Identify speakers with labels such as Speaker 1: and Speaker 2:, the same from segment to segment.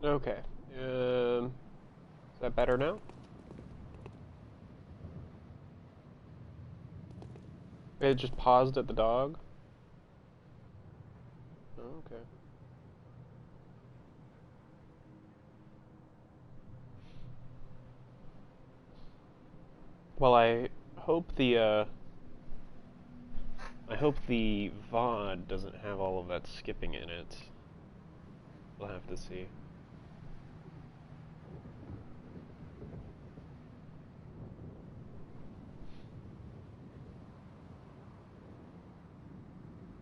Speaker 1: Okay. Is that better now? It just paused at the dog? Oh, okay. Well, I hope the VOD doesn't have all of that skipping in it. We'll have to see.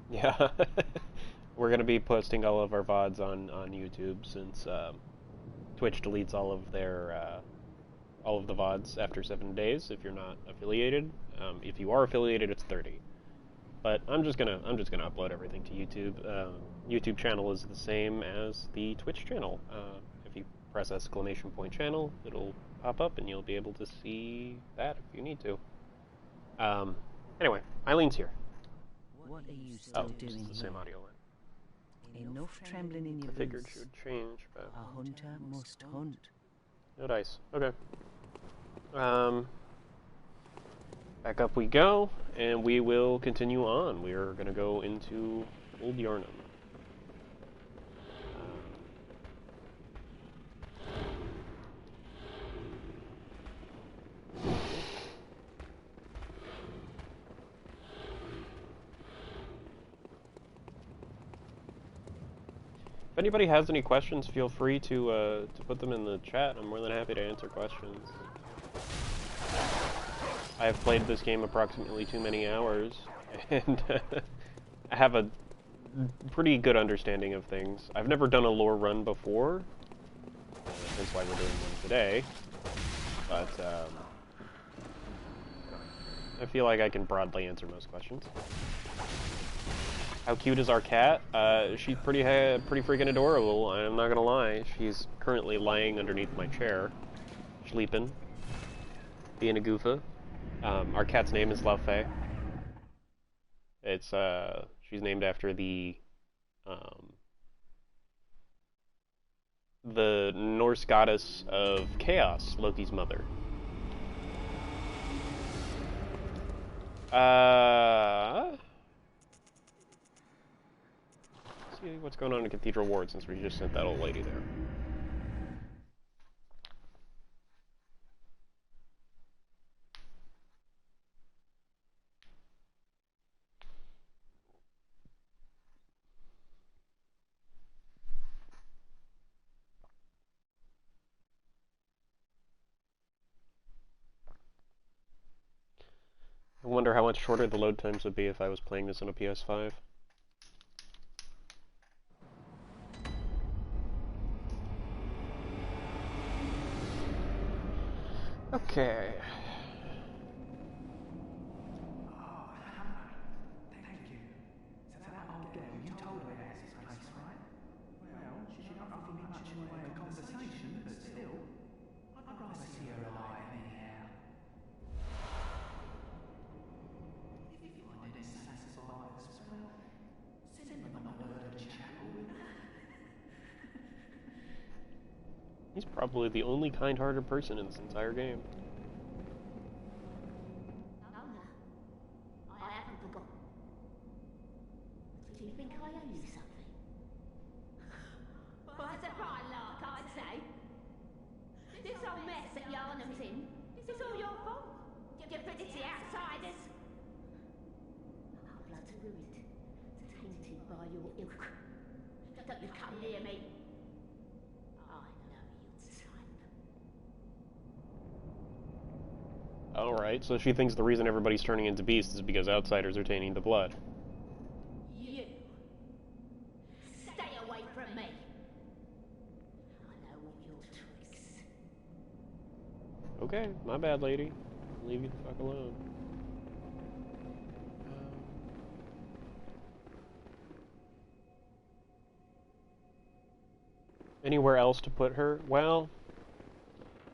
Speaker 1: Yeah. We're gonna be posting all of our VODs on YouTube since Twitch deletes all of the VODs after 7 days if you're not affiliated. If you are affiliated, it's 30. But I'm just gonna upload everything to YouTube. YouTube channel is the same as the Twitch channel. If you press !channel, it'll pop up and you'll be able to see that if you need to. Anyway, Eileen's here.
Speaker 2: What are you still doing
Speaker 1: it's the same audio line.
Speaker 2: Enough trembling in your
Speaker 1: I figured
Speaker 2: boots.
Speaker 1: she would change, but
Speaker 2: A hunter must hunt.
Speaker 1: no dice. Okay. Back up we go, and we will continue on. We are going to go into Old Yarnum. If anybody has any questions, feel free to put them in the chat. I'm more than happy to answer questions. I have played this game approximately too many hours, and I have a pretty good understanding of things. I've never done a lore run before, hence why we're doing one today, but I feel like I can broadly answer most questions. How cute is our cat? She's pretty freaking adorable, I'm not gonna lie. She's currently lying underneath my chair, sleeping, being a goofa. Our cat's name is Laufey. It's, she's named after the Norse goddess of chaos, Loki's mother. Let's see what's going on in Cathedral Ward since we just sent that old lady there. I wonder how much shorter the load times would be if I was playing this on a PS5. Okay. He's probably the only kind-hearted person in this entire game.
Speaker 3: I haven't forgotten. Do you think I owe you something? Well, that's a right lark, I'd say. This whole mess that Yarnum's in, it's all your fault. You predicted outsiders. Our blood's ruined, tainted by your ilk. Don't you come near me. I know your type.
Speaker 1: Alright, so she thinks the reason everybody's turning into beasts is because outsiders are tainting the blood.
Speaker 3: You. Stay away from me. I know all your tricks.
Speaker 1: Okay, my bad, lady. Leave you the fuck alone. Anywhere else to put her? Well,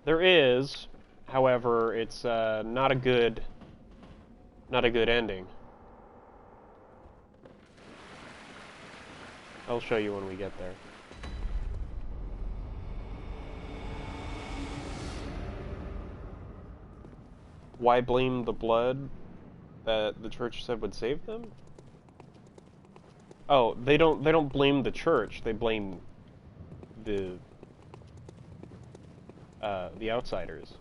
Speaker 1: there is. However, it's not a good ending. I'll show you when we get there. Why blame the blood that the church said would save them? Oh, they don't blame the church. They blame the outsiders.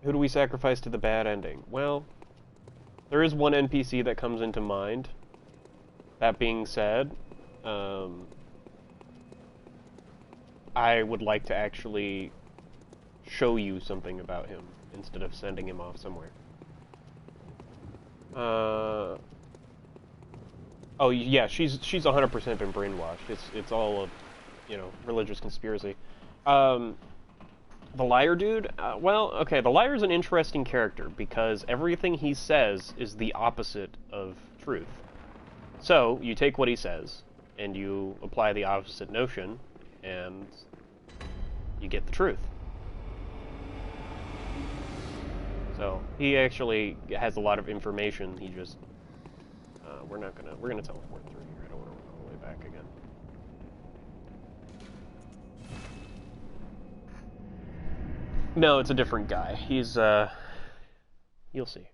Speaker 1: Who do we sacrifice to the bad ending? Well, there is one NPC that comes into mind. That being said, I would like to actually show you something about him instead of sending him off somewhere. Oh yeah, she's 100% been brainwashed. It's all a, you know, religious conspiracy. The liar dude, well, okay, the liar's an interesting character because everything he says is the opposite of truth. So, you take what he says, and you apply the opposite notion, and you get the truth. So, he actually has a lot of information, he just, we're gonna teleport through here, I don't want to run all the way back again. No, it's a different guy. He's, you'll see.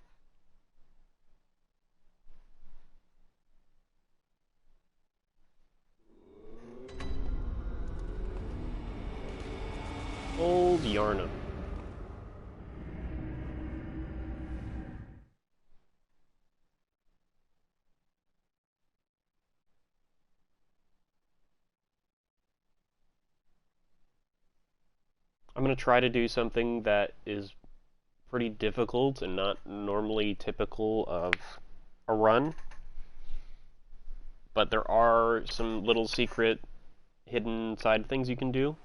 Speaker 1: Old Yarnum. I'm going to try to do something that is pretty difficult and not normally typical of a run. But there are some little secret hidden side things you can do.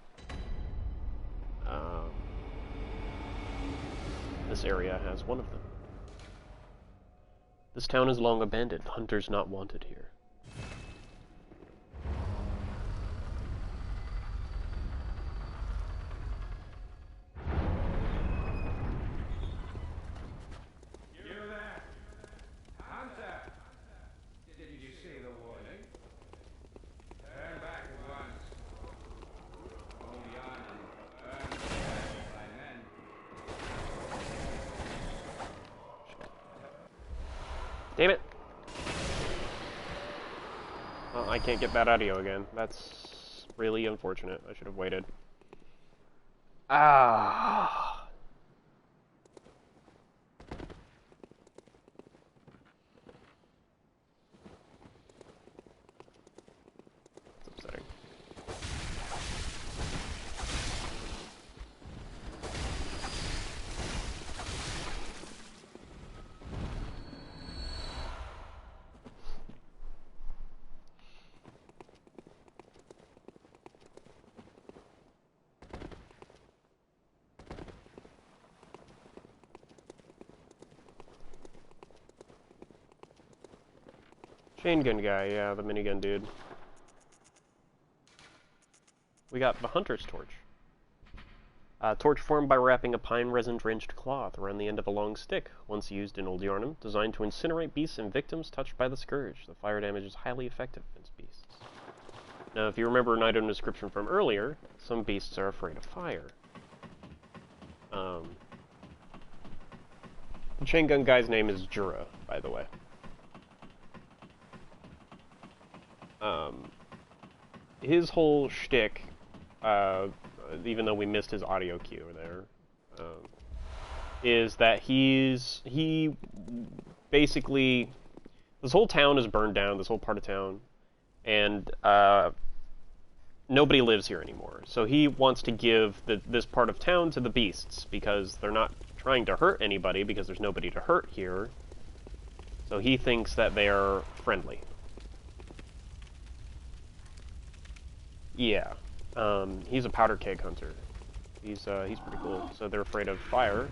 Speaker 1: This area has one of them. This town is long abandoned. Hunters not wanted here. Damn it! Well, I can't get bad audio again. That's really unfortunate. I should have waited. Ah. It's upsetting. Chain gun guy, yeah, the minigun dude. We got the hunter's torch. Torch formed by wrapping a pine resin-drenched cloth around the end of a long stick, once used in Old Yarnum, designed to incinerate beasts and victims touched by the scourge. The fire damage is highly effective against beasts. Now, if you remember an item description from earlier, some beasts are afraid of fire. The chain gun guy's name is Jura, by the way. His whole shtick, even though we missed his audio cue there, is that he basically, this whole town is burned down, this whole part of town, and nobody lives here anymore. So he wants to give this part of town to the beasts, because they're not trying to hurt anybody, because there's nobody to hurt here. So he thinks that they're friendly. Yeah, he's a powder keg hunter. He's pretty cool. So they're afraid of fire.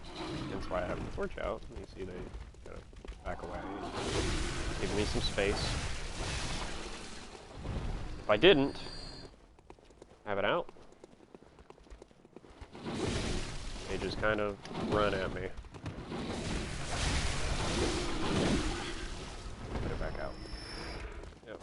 Speaker 1: That's why I have the torch out. You see, they kind of back away, give me some space. If I didn't have it out, they just kind of run at me. Put it back out. Yep.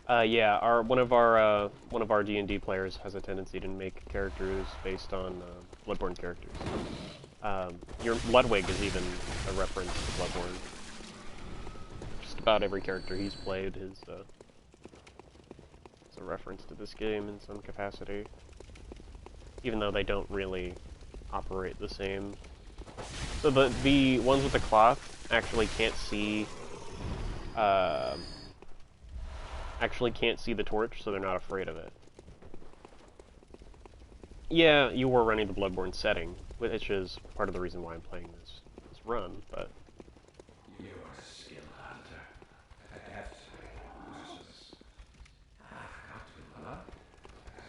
Speaker 1: Yeah, one of our D&D players has a tendency to make characters based on Bloodborne characters. Your Ludwig is even a reference to Bloodborne. Just about every character he's played is a reference to this game in some capacity, even though they don't really operate the same. So the ones with the cloth actually can't see the torch, so they're not afraid of it. Yeah, you were running the Bloodborne setting, which is part of the reason why I'm playing this run, but...
Speaker 4: You are a skilled hunter, adept, useless. I forgot to be loved as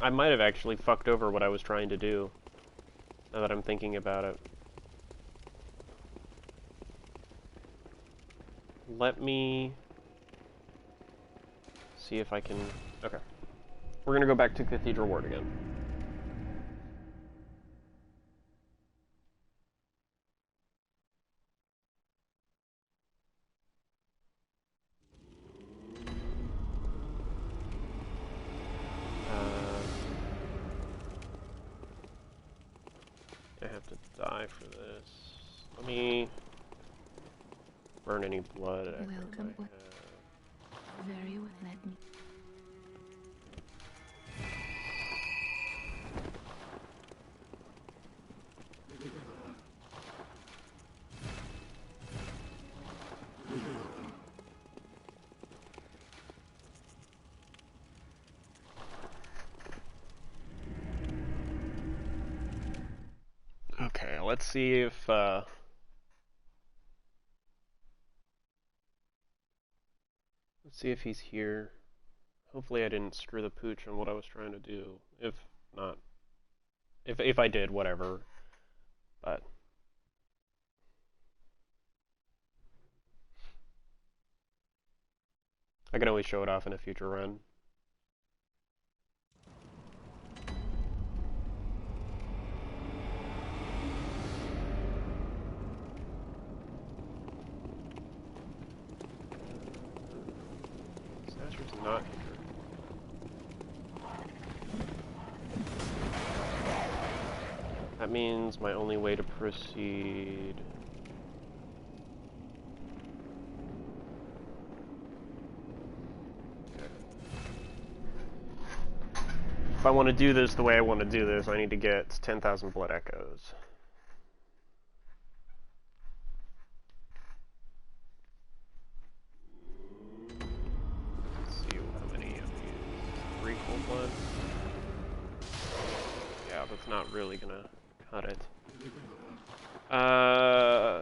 Speaker 1: I might have actually fucked over what I was trying to do, now that I'm thinking about it. Let me see if I can... Okay. We're gonna go back to Cathedral Ward again. I have to die for this. Let me burn any blood I
Speaker 5: Welcome.
Speaker 1: have.
Speaker 5: Very well, let me.
Speaker 1: Okay, let's see if let's see if he's here. Hopefully I didn't screw the pooch on what I was trying to do. If not, if I did, whatever. But I can always show it off in a future run. Satch's not here. That means my only way to proceed... If I want to do this the way I want to do this, I need to get 10,000 blood echoes. Let's see how many I've used. 3 full blood. Yeah, that's not really gonna cut it.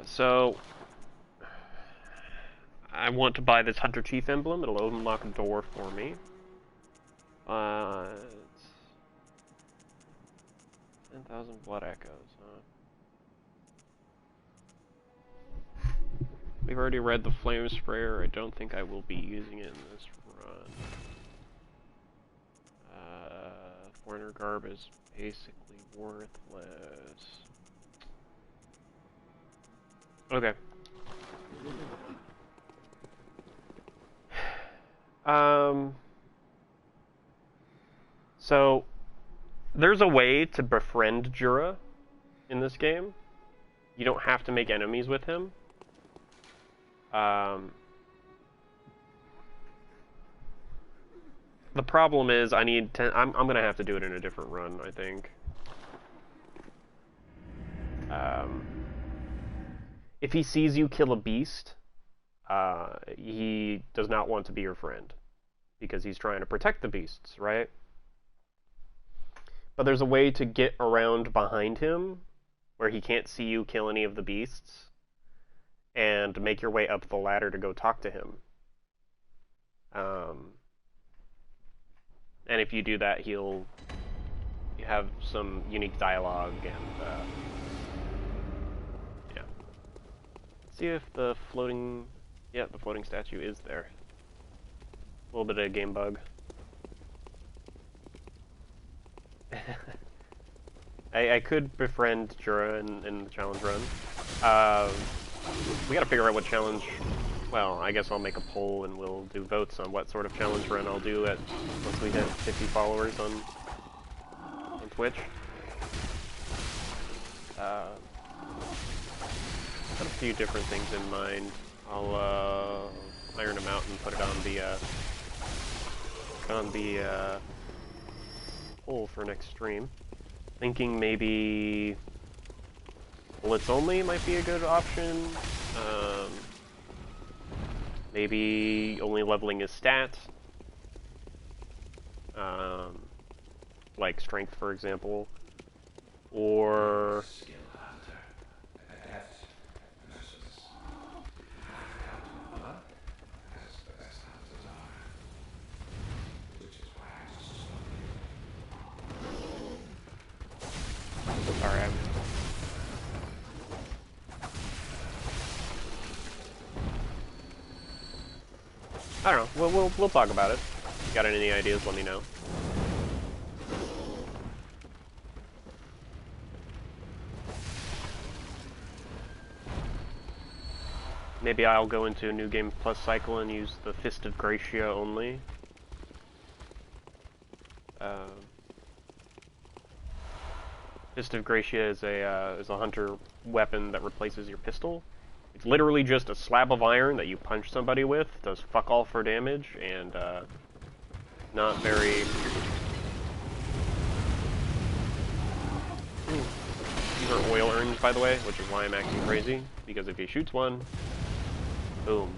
Speaker 1: So I want to buy this Hunter Chief emblem. It'll unlock a door for me. 10,000 blood echoes, huh? We've already read the flame sprayer. I don't think I will be using it in this run. Foreigner garb is basically worthless. Okay. So there's a way to befriend Jura in this game. You don't have to make enemies with him. The problem is I need 10... I'm gonna have to do it in a different run, I think. If he sees you kill a beast, he does not want to be your friend. Because he's trying to protect the beasts, right? But there's a way to get around behind him, where he can't see you kill any of the beasts, and make your way up the ladder to go talk to him. And if you do that, he'll have some unique dialogue, and yeah. Let's see if the floating... Yeah, the floating statue is there. A little bit of a game bug. I could befriend Jura in the challenge run. We gotta figure out what challenge... Well, I guess I'll make a poll and we'll do votes on what sort of challenge run I'll do once we hit 50 followers on Twitch. Got a few different things in mind. I'll iron them out and put it on the poll for next stream. Thinking maybe bullets only might be a good option. Maybe only leveling his stats. Like strength, for example. Or... Sorry, I don't know. We'll talk about it. If you got any ideas, let me know. Maybe I'll go into a New Game Plus cycle and use the Fist of Gracia only. Fist of Gracia is a hunter weapon that replaces your pistol. It's literally just a slab of iron that you punch somebody with. Does fuck all for damage, and not very... These are oil urns, by the way, which is why I'm acting crazy. Because if he shoots one, boom.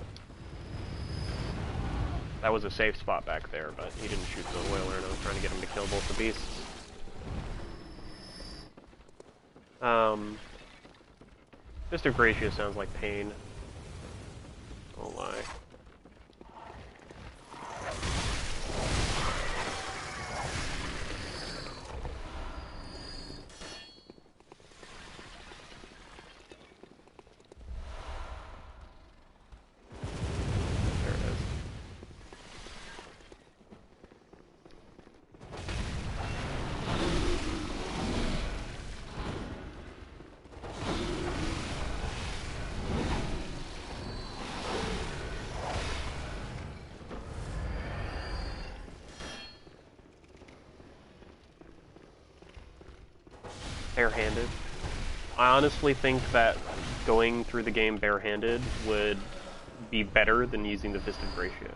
Speaker 1: That was a safe spot back there, but he didn't shoot the oil urn. I was trying to get him to kill both the beasts. Mr. Gracia sounds like pain. Oh my. There it is. Barehanded. I honestly think that going through the game barehanded would be better than using the Fist of Gracia.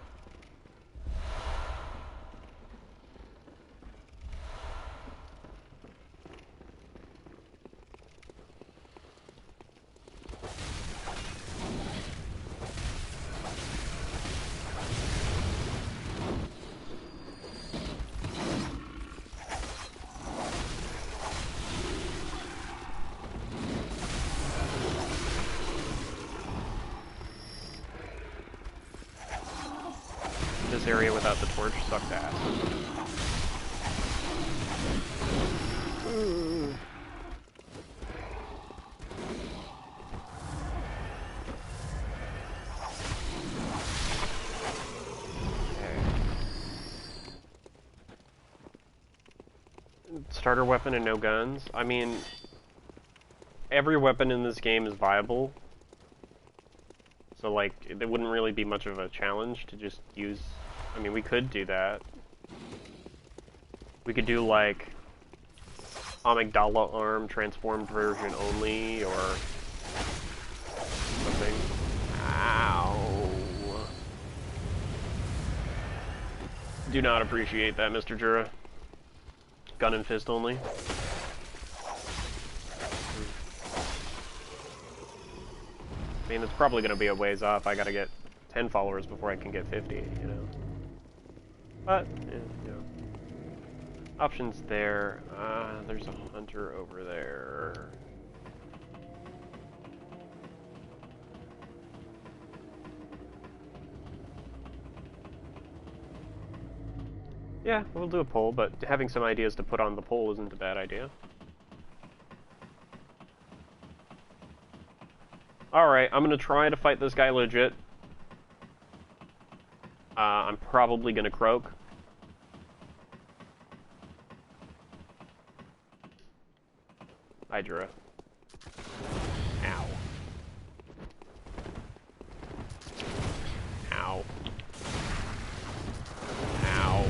Speaker 1: This area without the torch sucks ass. Starter weapon and no guns. I mean, every weapon in this game is viable. So, like, it wouldn't really be much of a challenge to just use... I mean, we could do that. We could do, like, Amygdala arm transformed version only, or something. Ow. Do not appreciate that, Mr. Jura. Gun and fist only. I mean, it's probably going to be a ways off. I got to get 10 followers before I can get 50, you know. But, yeah, you know. Options there. There's a hunter over there. Yeah, we'll do a poll, but having some ideas to put on the poll isn't a bad idea. Alright, I'm gonna try to fight this guy legit. I'm probably gonna croak. Hydra. Ow. Ow. Ow.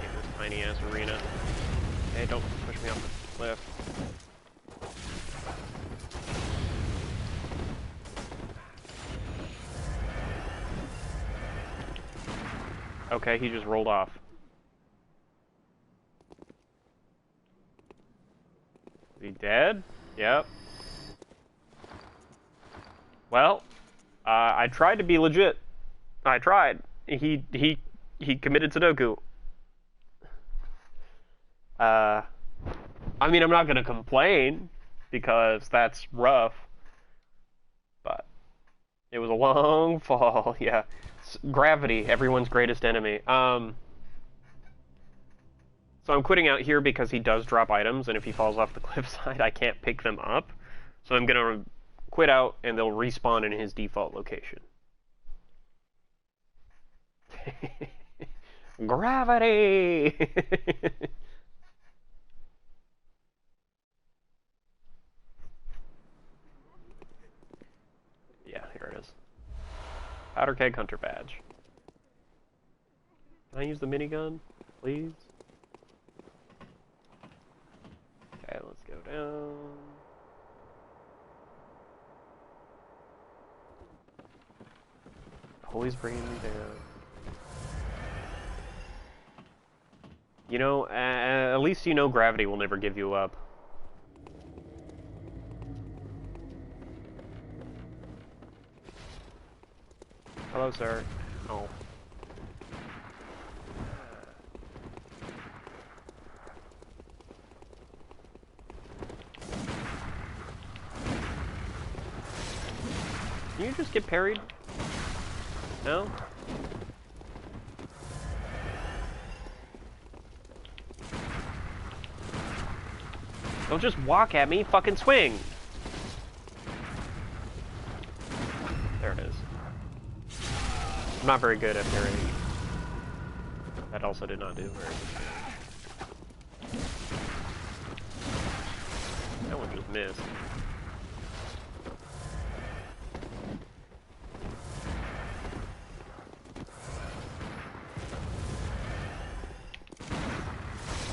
Speaker 1: In this tiny ass arena. Hey, don't push me off the cliff. Okay, he just rolled off. Is he dead? Yep. Well, I tried to be legit. I tried. He committed Sudoku. I mean, I'm not gonna complain because that's rough, but it was a long fall. Yeah, gravity, everyone's greatest enemy. So I'm quitting out here because he does drop items, and if he falls off the cliffside, I can't pick them up. So I'm gonna quit out, and they'll respawn in his default location. Gravity! Yeah, here it is. Powder keg hunter badge. Can I use the minigun, please? Okay, let's go down. Always bringing me down. You know, at least you know gravity will never give you up. Hello, sir. Oh. Can you just get parried? No? Don't just walk at me, fucking swing! There it is. I'm not very good at parrying. That also did not do very good. That one just missed.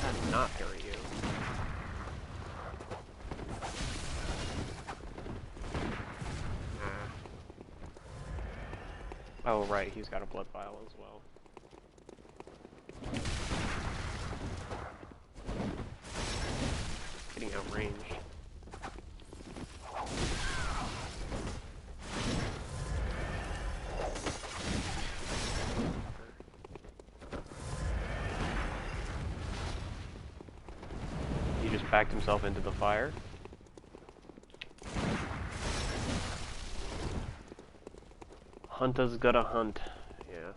Speaker 1: How did not parry you? Oh, right, he's got a blood vial as well. Getting outranged. He just backed himself into the fire. Hunter's gotta hunt. Yeah.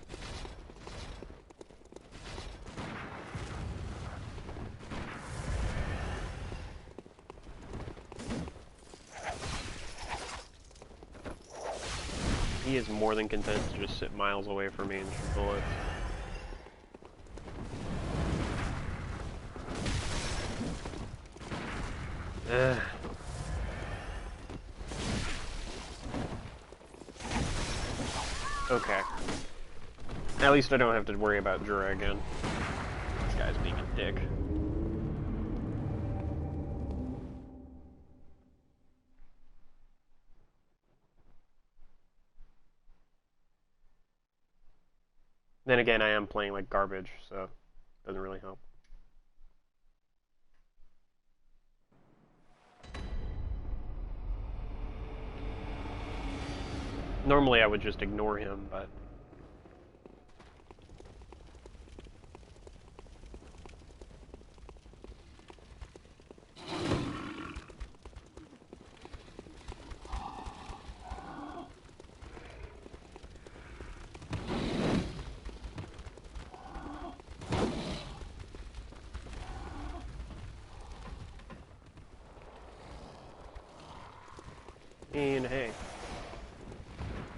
Speaker 1: He is more than content to just sit miles away from me and shoot bullets. Ugh. Okay. At least I don't have to worry about Jura again. This guy's being a dick. Then again, I am playing like garbage, so it doesn't really help. Normally I would just ignore him, but... And hey.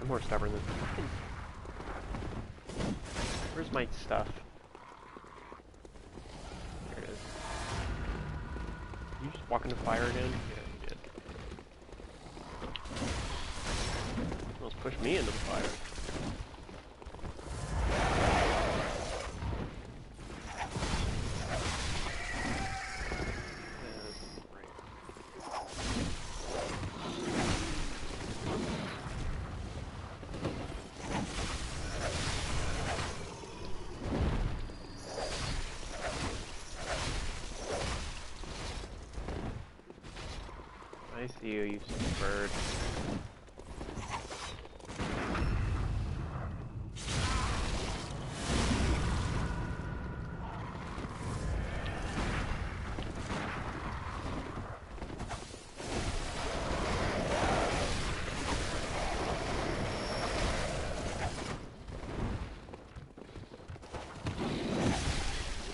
Speaker 1: I'm more stubborn than fucking... Where's my stuff? There it is. just walk into fire again? Yeah, he did. Almost pushed me into the fire. I see you, you silly bird.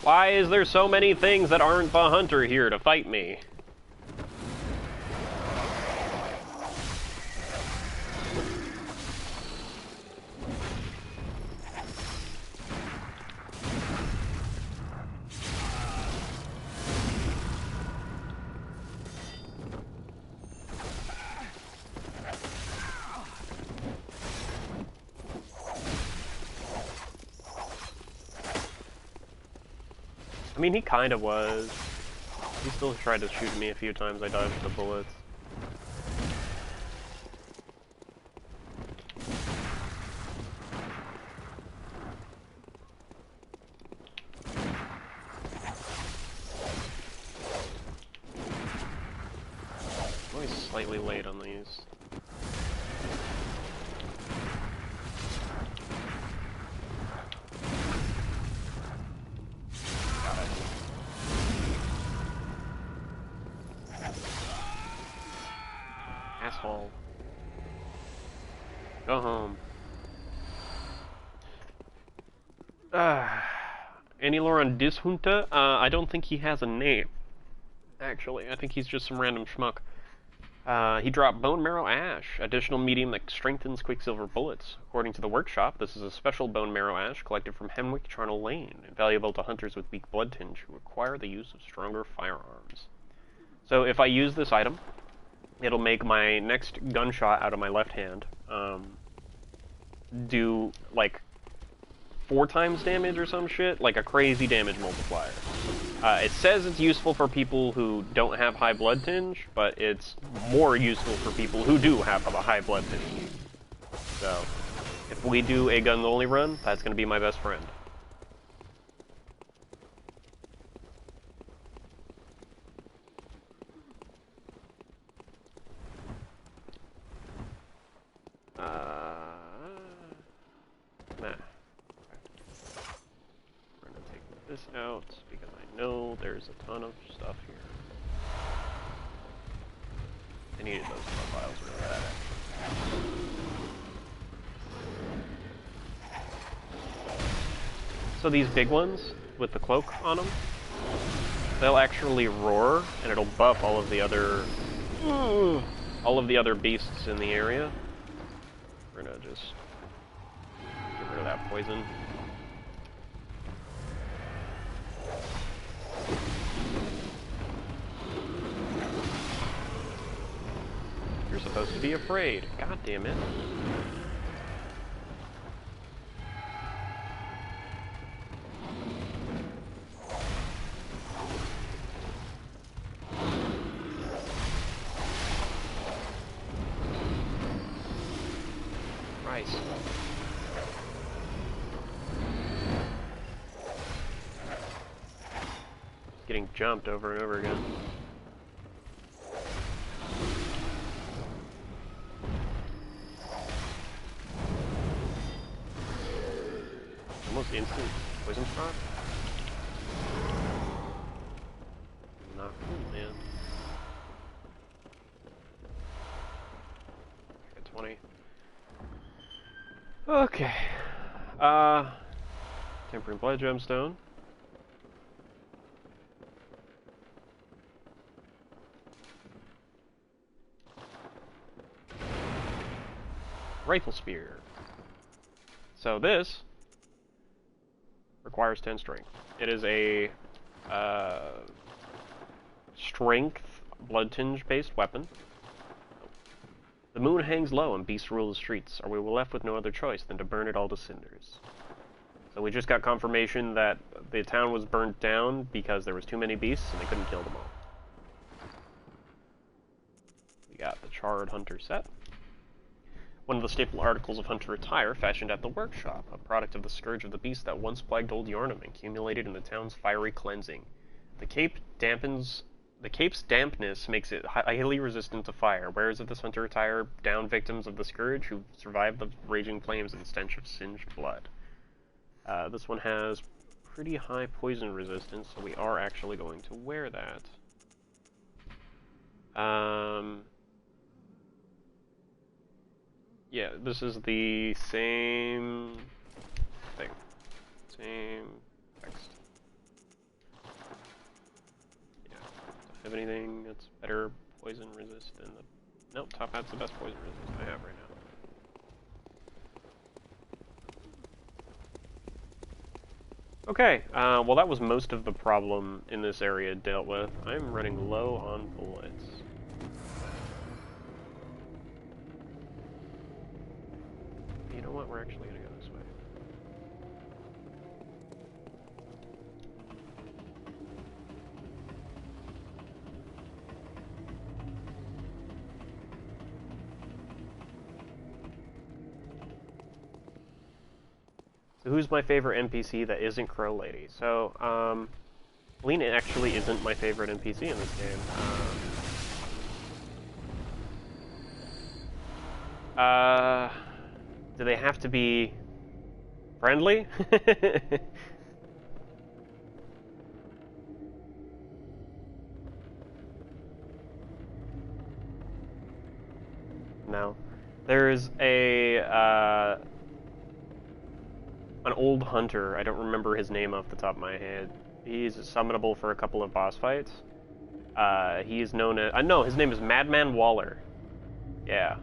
Speaker 1: Why is there so many things that aren't the hunter here to fight me? I mean, he kind of was. He still tried to shoot me a few times. I dodged the bullets. I'm always slightly late on these. Asshole. Go home. Any lore on Disjunta? I don't think he has a name. Actually, I think he's just some random schmuck. He dropped Bone Marrow Ash, additional medium that strengthens Quicksilver bullets. According to the workshop, this is a special Bone Marrow Ash collected from Hemwick Charnel Lane, invaluable to hunters with weak blood tinge who require the use of stronger firearms. So if I use this item, it'll make my next gunshot out of my left hand do like 4 times damage or some shit, like a crazy damage multiplier. It says it's useful for people who don't have high blood tinge, but it's more useful for people who do have a high blood tinge. So, if we do a gun-only run, that's going to be my best friend. Nah. We're going to take this out, because I know there's a ton of stuff here. I needed those profiles really bad. So these big ones, with the cloak on them, they'll actually roar, and it'll buff all of the other beasts in the area. We're gonna just get rid of that poison. You're supposed to be afraid. God damn it. Christ. Getting jumped over and over again. Almost instant poison spot. Not cool, man. Got 20. Okay. Tempering Blood Gemstone. Rifle Spear. So this requires 10 strength. It is a strength blood-tinge-based weapon. The moon hangs low and beasts rule the streets. Are we left with no other choice than to burn it all to cinders? So we just got confirmation that the town was burnt down because there was too many beasts and they couldn't kill them all. We got the Charred Hunter set. One of the staple articles of hunter attire fashioned at the workshop, a product of the scourge of the beast that once plagued old Yarnum, accumulated in the town's fiery cleansing. The cape's dampness makes it highly resistant to fire. Wearers of this hunter attire down victims of the scourge who survived the raging flames and stench of singed blood. This one has pretty high poison resistance, so we are actually going to wear that. Yeah, this is the same thing. Same text. Yeah. Don't have anything that's better poison resist than the... Nope, top hat's the best poison resist I have right now. Okay, well that was most of the problem in this area dealt with. I'm running low on bullets. You know what, we're actually gonna go this way. So who's my favorite NPC that isn't Crow Lady? So, Lena actually isn't my favorite NPC in this game. Do they have to be friendly? No. There's an old hunter, I don't remember his name off the top of my head. He's summonable for a couple of boss fights. He is known as... no, his name is Madman Waller. Yeah.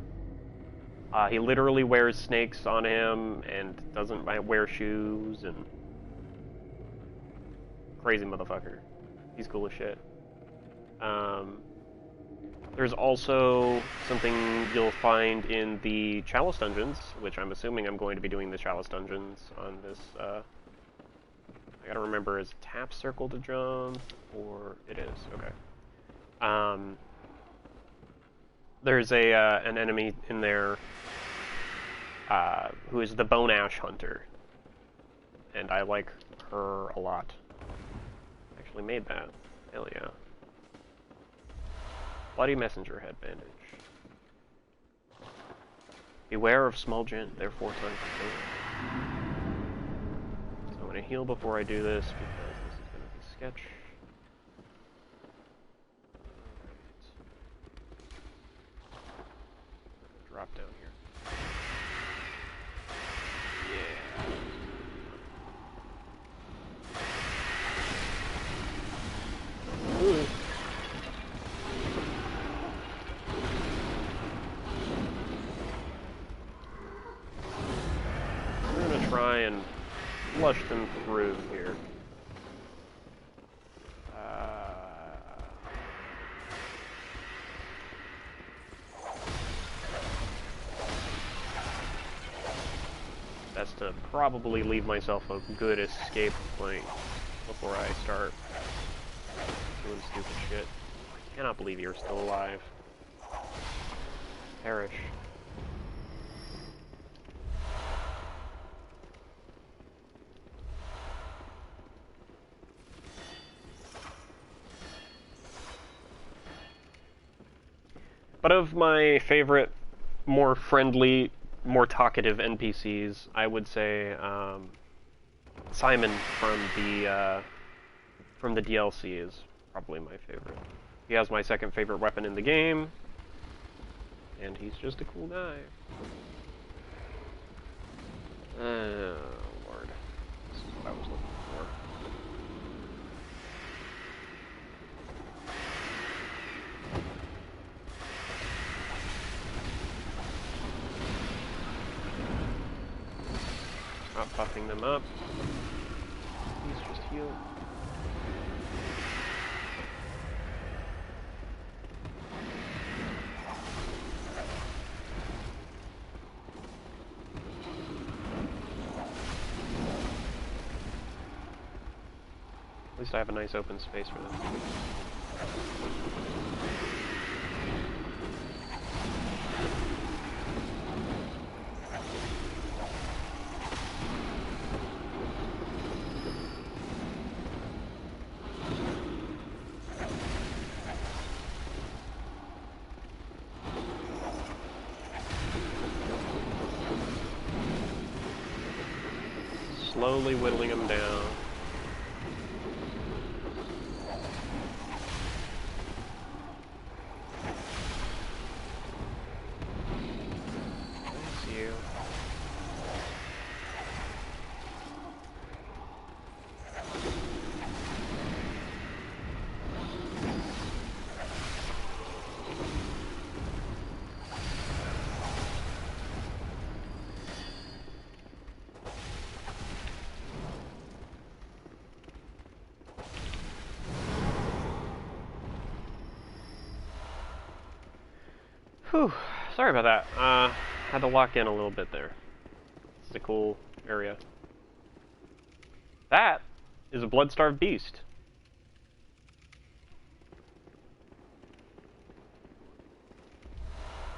Speaker 1: He literally wears snakes on him and doesn't wear shoes and... Crazy motherfucker. He's cool as shit. There's also something you'll find in the Chalice Dungeons, which I'm assuming I'm going to be doing the Chalice Dungeons on this, I gotta remember, is tap circle to jump, or it is, okay. There's an enemy in there, who is the Bone Ash Hunter, and I like her a lot. Actually made that, hell yeah. Bloody Messenger Head Bandage. Beware of small gent, therefore time to kill. So I'm going to heal before I do this, because this is going to be sketch. Right. Drop down here. Yeah. Ooh. Try and flush them through here. That's to probably leave myself a good escape point before I start doing stupid shit. I cannot believe you're still alive. Perish. But of my favorite, more friendly, more talkative NPCs, I would say Simon from the DLC is probably my favorite. He has my second favorite weapon in the game, and he's just a cool guy. Oh, Lord. This is what I was looking for. Not buffing them up. Please just heal. least I have a nice open space for this. Slowly whittling them down. There's you. Whew, sorry about that. Had to lock in a little bit there. It's a cool area. That is a blood-starved beast.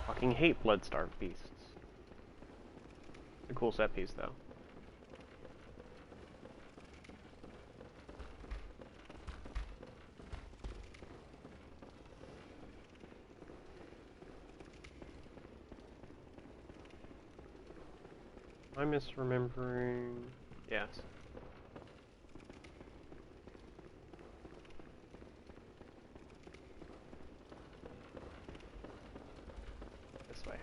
Speaker 1: Fucking hate blood-starved beasts. It's a cool set piece, though. Am I misremembering? Yes. This way.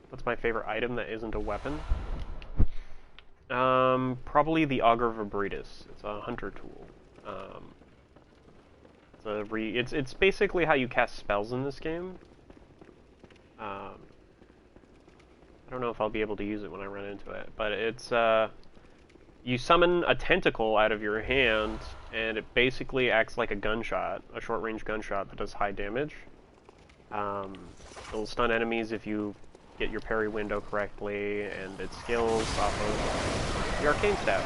Speaker 1: What's my favorite item that isn't a weapon? Probably the Augur Vibritus. It's a hunter tool. It's basically how you cast spells in this game. I don't know if I'll be able to use it when I run into it, but it's you summon a tentacle out of your hand, and it basically acts like a gunshot, a short-range gunshot that does high damage. It'll stun enemies if you get your parry window correctly, and it skills off of the arcane staff.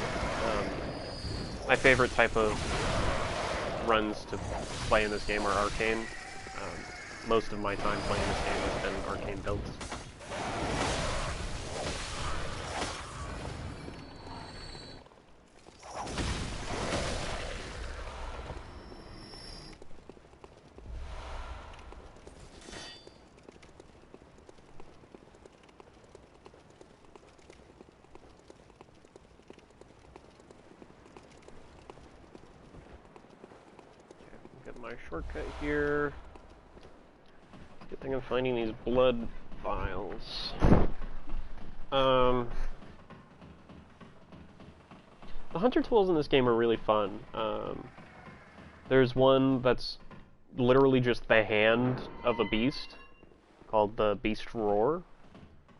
Speaker 1: My favorite type of runs to play in this game are arcane. Most of my time playing this game has been arcane builds. My shortcut here. Good thing I'm finding these blood vials. The hunter tools in this game are really fun. There's one that's literally just the hand of a beast, called the Beast Roar.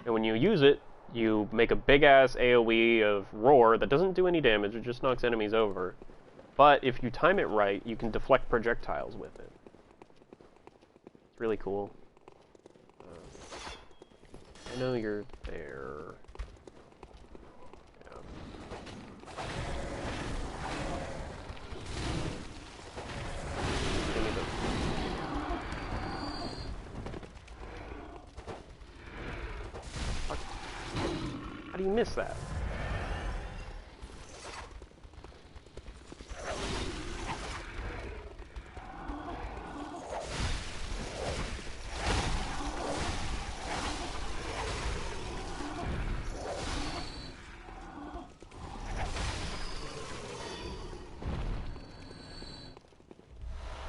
Speaker 1: And when you use it, you make a big-ass AoE of roar that doesn't do any damage, it just knocks enemies over. But if you time it right, you can deflect projectiles with it. It's really cool. I know you're there. Yeah. How do you miss that?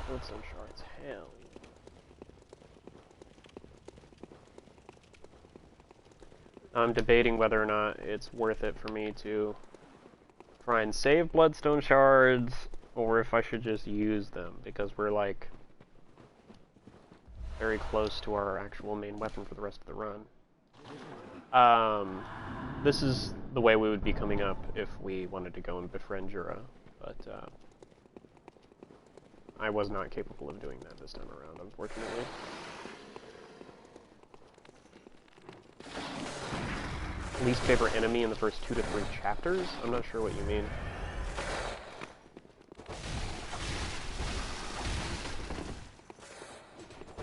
Speaker 1: Bloodstone shards, hell. I'm debating whether or not it's worth it for me to try and save bloodstone shards, or if I should just use them, because we're like very close to our actual main weapon for the rest of the run. This is the way we would be coming up if we wanted to go and befriend Jura, but I was not capable of doing that this time around, unfortunately. Least favorite enemy in the first 2 to 3 chapters? I'm not sure what you mean.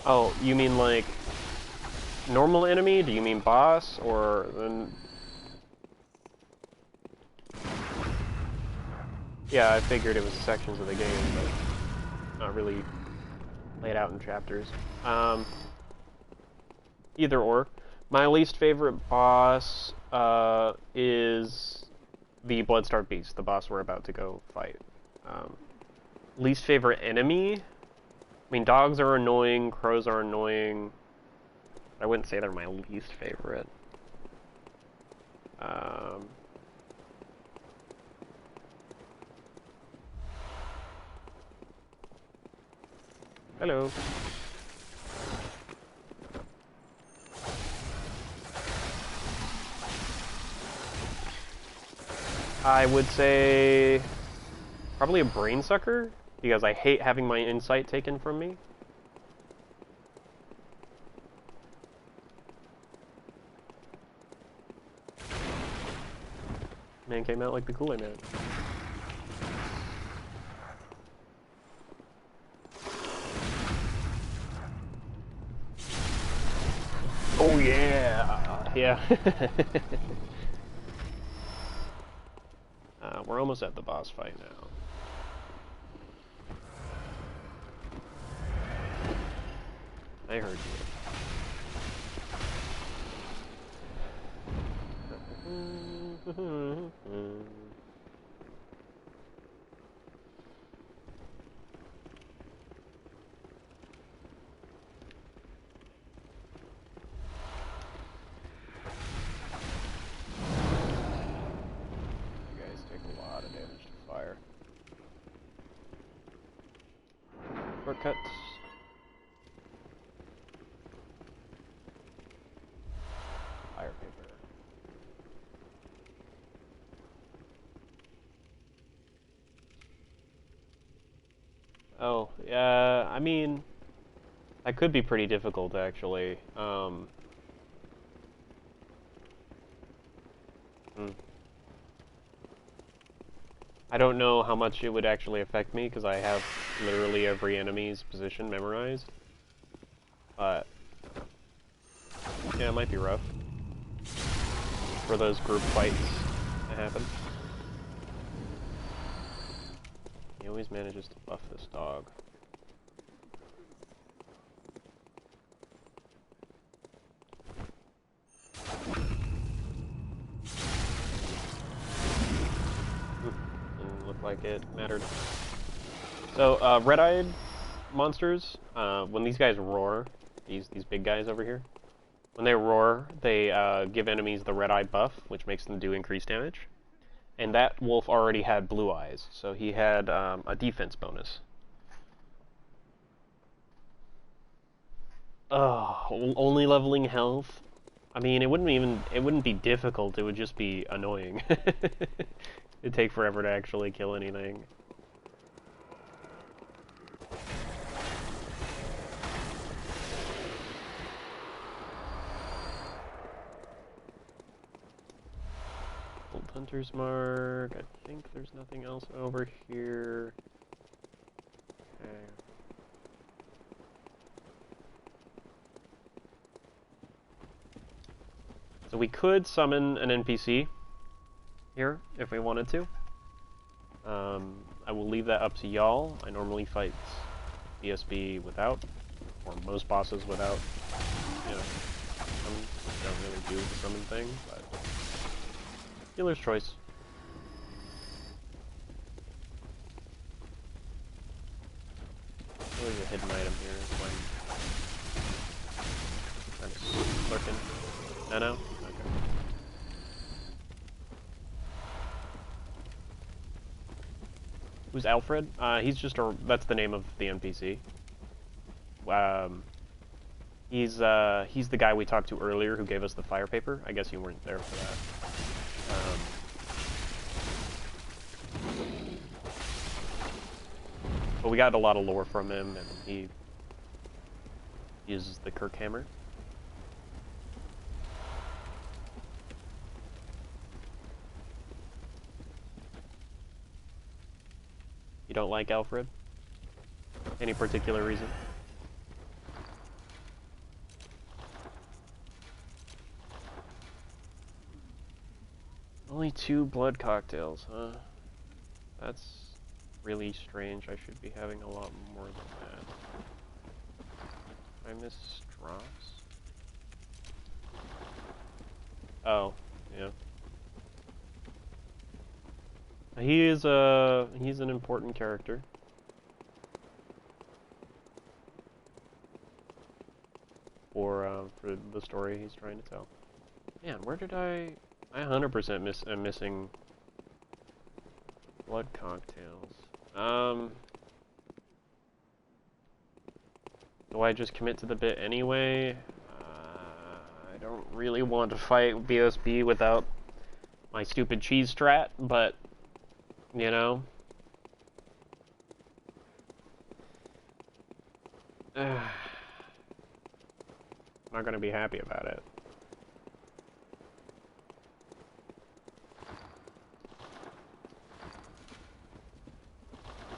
Speaker 1: Oh, you mean like normal enemy? Do you mean boss? Or then... Yeah, I figured it was sections of the game, but not really laid out in chapters. Either or. My least favorite boss is the Bloodstarved Beast, the boss we're about to go fight. Least favorite enemy? I mean, dogs are annoying, crows are annoying. I wouldn't say they're my least favorite. Hello. I would say probably a brain sucker, because I hate having my insight taken from me. Man came out like the Kool-Aid Man. Oh yeah! Yeah. We're almost at the boss fight now. I heard you. Shortcuts. Fire paper. Oh, yeah, I mean, that could be pretty difficult, actually. I don't know how much it would actually affect me, because I have literally every enemy's position memorized. But, yeah, it might be rough for those group fights to happen. He always manages to buff this dog. Didn't look like it mattered. So, red-eyed monsters, when these guys roar, these big guys over here, when they roar, they give enemies the red-eye buff, which makes them do increased damage. And that wolf already had blue eyes, so he had a defense bonus. Oh, only leveling health? I mean, it wouldn't be difficult, it would just be annoying. It'd take forever to actually kill anything. Old Hunter's Mark. I think there's nothing else over here. Okay. So we could summon an NPC here if we wanted to. I will leave that up to y'all. I normally fight BSB without, or most bosses without. You know, don't really do the summon thing, but dealer's choice. There's a hidden item here. I'm just lurking. No? Okay. Who's Alfred? He's just that's the name of the NPC. He's the guy we talked to earlier who gave us the fire paper. I guess you weren't there for that. But we got a lot of lore from him, and he uses the Kirk hammer. You don't like Alfred? Any particular reason? Only 2 blood cocktails, huh? That's really strange. I should be having a lot more than that. I miss drops? Oh, yeah. He's an important character. For the story he's trying to tell. Man, where did I 100% am missing blood cocktails. Do I just commit to the bit anyway? I don't really want to fight BSB without my stupid cheese strat, but you know. Not gonna be happy about it.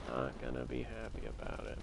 Speaker 1: Not gonna be happy about it.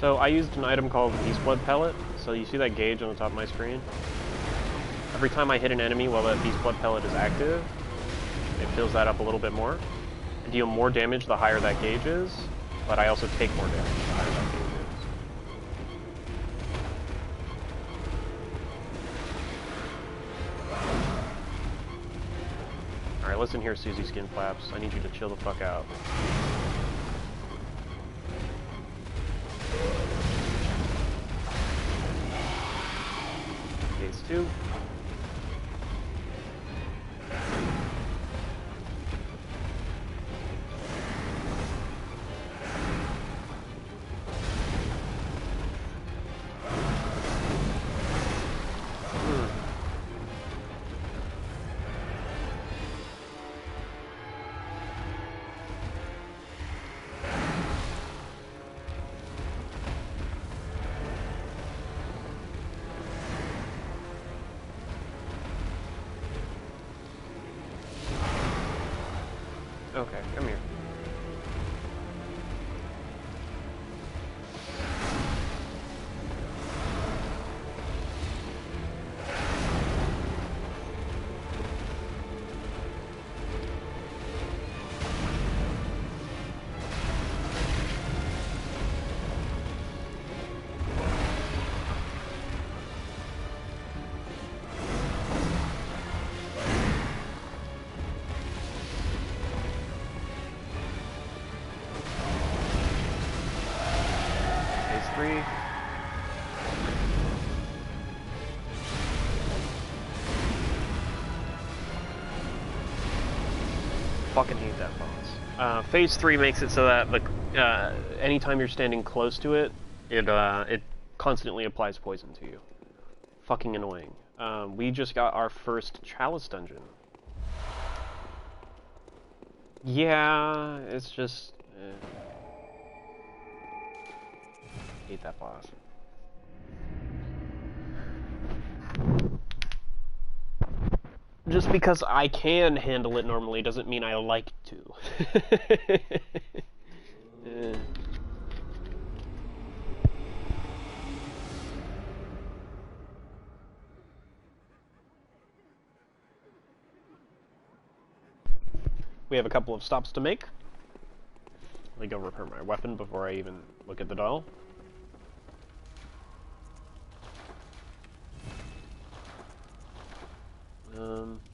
Speaker 1: So I used an item called Beast Blood Pellet. So you see that gauge on the top of my screen? Every time I hit an enemy while that Beast Blood Pellet is active, it fills that up a little bit more. I deal more damage the higher that gauge is, but I also take more damage the higher that gauge is. Alright, listen here, Susie Skin Flaps. I need you to chill the fuck out. Phase 2. Okay, come here. Fucking hate that boss. Phase 3 makes it so that anytime you're standing close to it, it constantly applies poison to you. Fucking annoying. We just got our first Chalice dungeon. Yeah, it's just... hate that boss. Just because I can handle it normally doesn't mean I like to. We have a couple of stops to make. Let me go repair my weapon before I even look at the dial.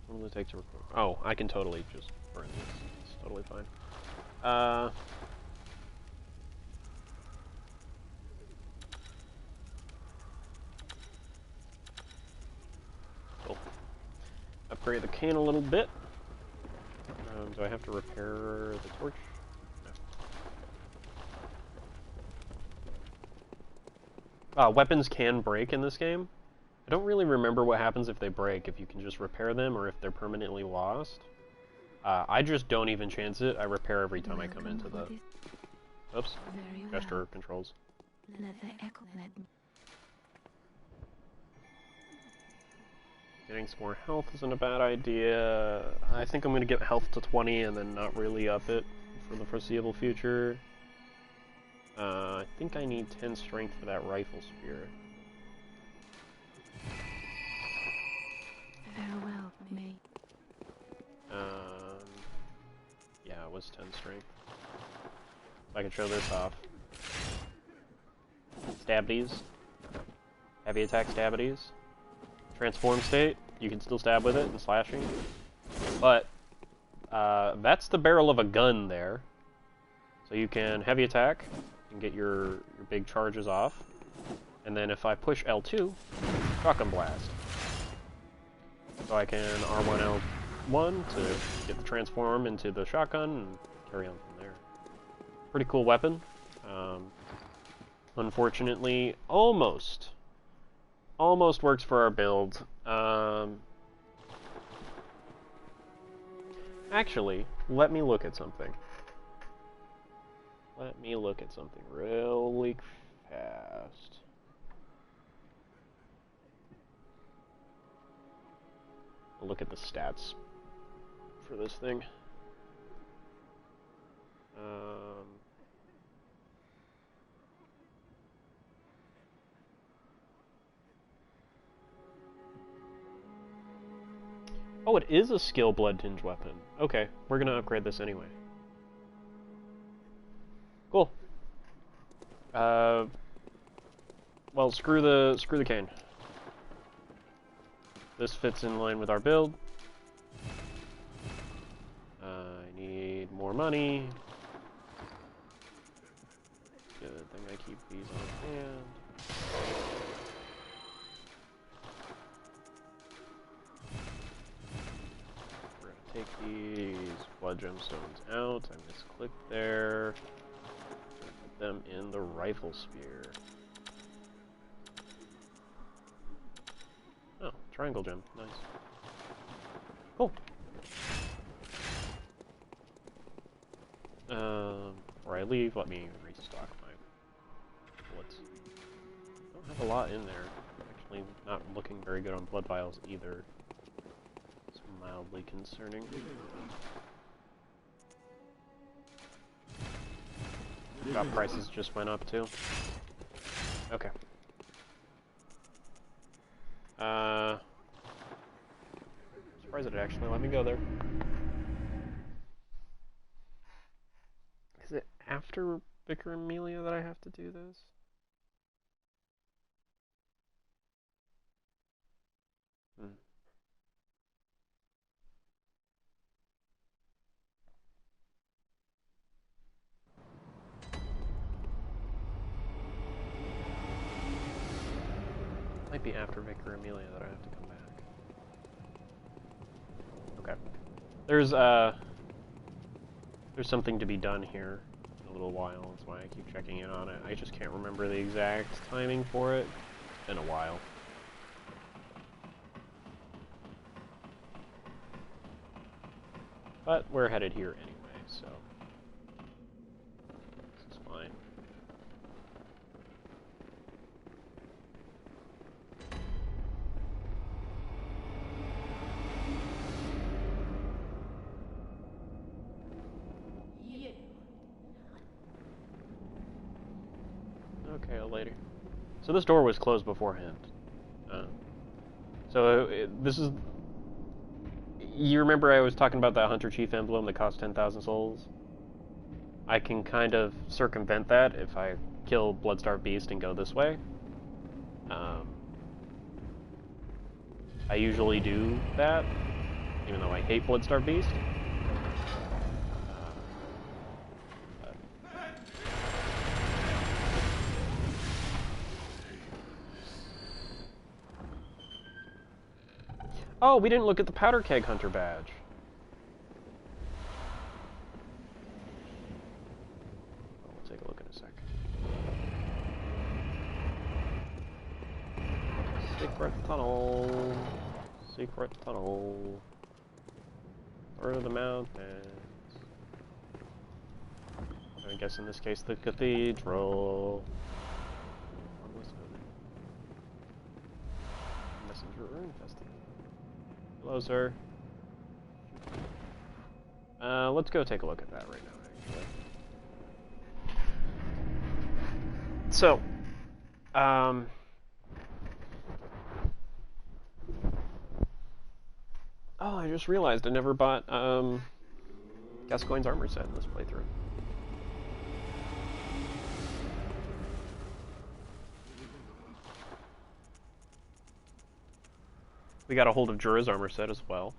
Speaker 1: What will it take to record? Oh, I can totally just burn this. It's totally fine. upgrade the cane a little bit. Do I have to repair the torch? No. Weapons can break in this game. I don't really remember what happens if they break, if you can just repair them or if they're permanently lost. I just don't even chance it. I repair every time I come into the... Oops. Gesture controls.
Speaker 5: Let the echo let me.
Speaker 1: Getting some more health isn't a bad idea. I think I'm going to get health to 20 and then not really up it for the foreseeable future. I think I need 10 strength for that rifle spear.
Speaker 5: Farewell, May.
Speaker 1: Yeah, it was 10 strength. I can show this off. Stabbies. Heavy attack stabbies. Transform state, you can still stab with it and slashing. But, that's the barrel of a gun there. So you can heavy attack and get your big charges off. And then if I push L2, shotgun blast. So I can R1 L1 to get the transform into the shotgun and carry on from there. Pretty cool weapon. Unfortunately, almost works for our build. Actually, let me look at something. Let me look at something really fast. I'll look at the stats for this thing. Oh, it is a skill blood tinge weapon. Okay, we're gonna upgrade this anyway. Cool. Well, screw the cane. This fits in line with our build. I need more money. Good thing I keep these on hand. Take these blood gemstones out. I misclicked there. Put them in the rifle spear. Oh, triangle gem. Nice. Cool. Before I leave, let me restock my bullets. Don't have a lot in there. Actually, not looking very good on blood vials either. Mildly concerning. Shop prices just went up too. Okay. Surprised it actually let me go there. Is it after Vicar Amelia that I have to do this? Might be after Vicar Amelia that I have to come back. Okay. There's something to be done here in a little while. That's why I keep checking in on it. I just can't remember the exact timing for it. It's been a while. But we're headed here anyway, so this is fine. Okay, I'll later. So this door was closed beforehand. This is... You remember I was talking about that Hunter Chief emblem that costs 10,000 souls? I can kind of circumvent that if I kill Bloodstarved Beast and go this way. I usually do that, even though I hate Bloodstarved Beast. Oh, we didn't look at the powder keg hunter badge. We'll take a look in a sec. Secret tunnel. Secret tunnel. Through the mountains. I guess in this case the cathedral. Messenger infested. Hello, sir. Let's go take a look at that right now, actually. So, oh, I just realized I never bought, Gascoigne's armor set in this playthrough. We got a hold of Jura's armor set as well.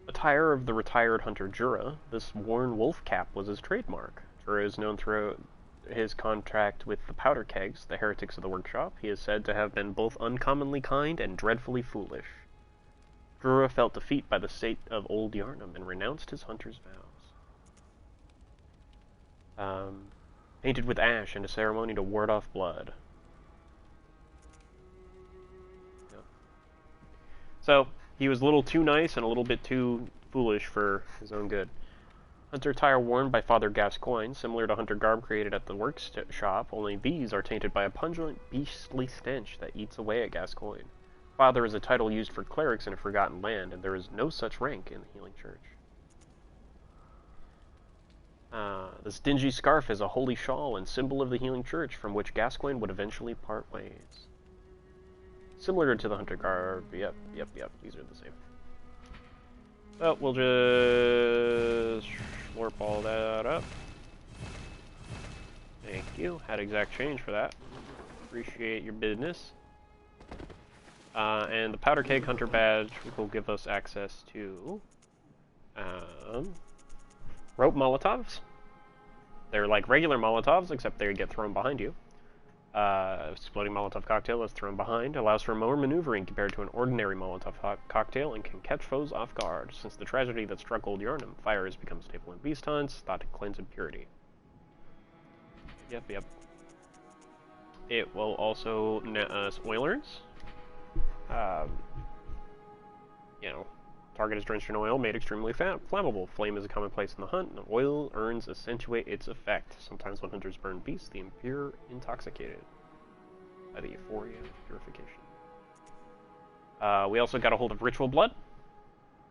Speaker 1: Attire of the retired hunter Jura, this worn wolf cap was his trademark. Jura is known throughout his contract with the powder kegs, the heretics of the workshop. He is said to have been both uncommonly kind and dreadfully foolish. Jura felt defeat by the state of Old Yarnum and renounced his hunter's vows. Painted with ash and a ceremony to ward off blood. So, he was a little too nice and a little bit too foolish for his own good. Hunter attire worn by Father Gascoigne, similar to hunter garb created at the workshop, only these are tainted by a pungent, beastly stench that eats away at Gascoigne. Father is a title used for clerics in a forgotten land, and there is no such rank in the Healing Church. This dingy scarf is a holy shawl and symbol of the Healing Church, from which Gascoigne would eventually part ways. Similar to the hunter garb. Yep, these are the same. So, we'll just slurp all that up. Thank you. Had exact change for that. Appreciate your business. And the powder keg hunter badge will give us access to rope Molotovs. They're like regular Molotovs, except they get thrown behind you. Exploding Molotov cocktail is thrown behind, allows for more maneuvering compared to an ordinary Molotov cocktail, and can catch foes off guard. Since the tragedy that struck Old Yarnum, fire has become staple in beast hunts, thought to cleanse impurity. Yep. It will also spoilers. Target is drenched in oil, made extremely flammable. Flame is a commonplace in the hunt, and oil urns accentuate its effect. Sometimes when hunters burn beasts, the impure intoxicated by the euphoria of purification. We also got a hold of ritual blood.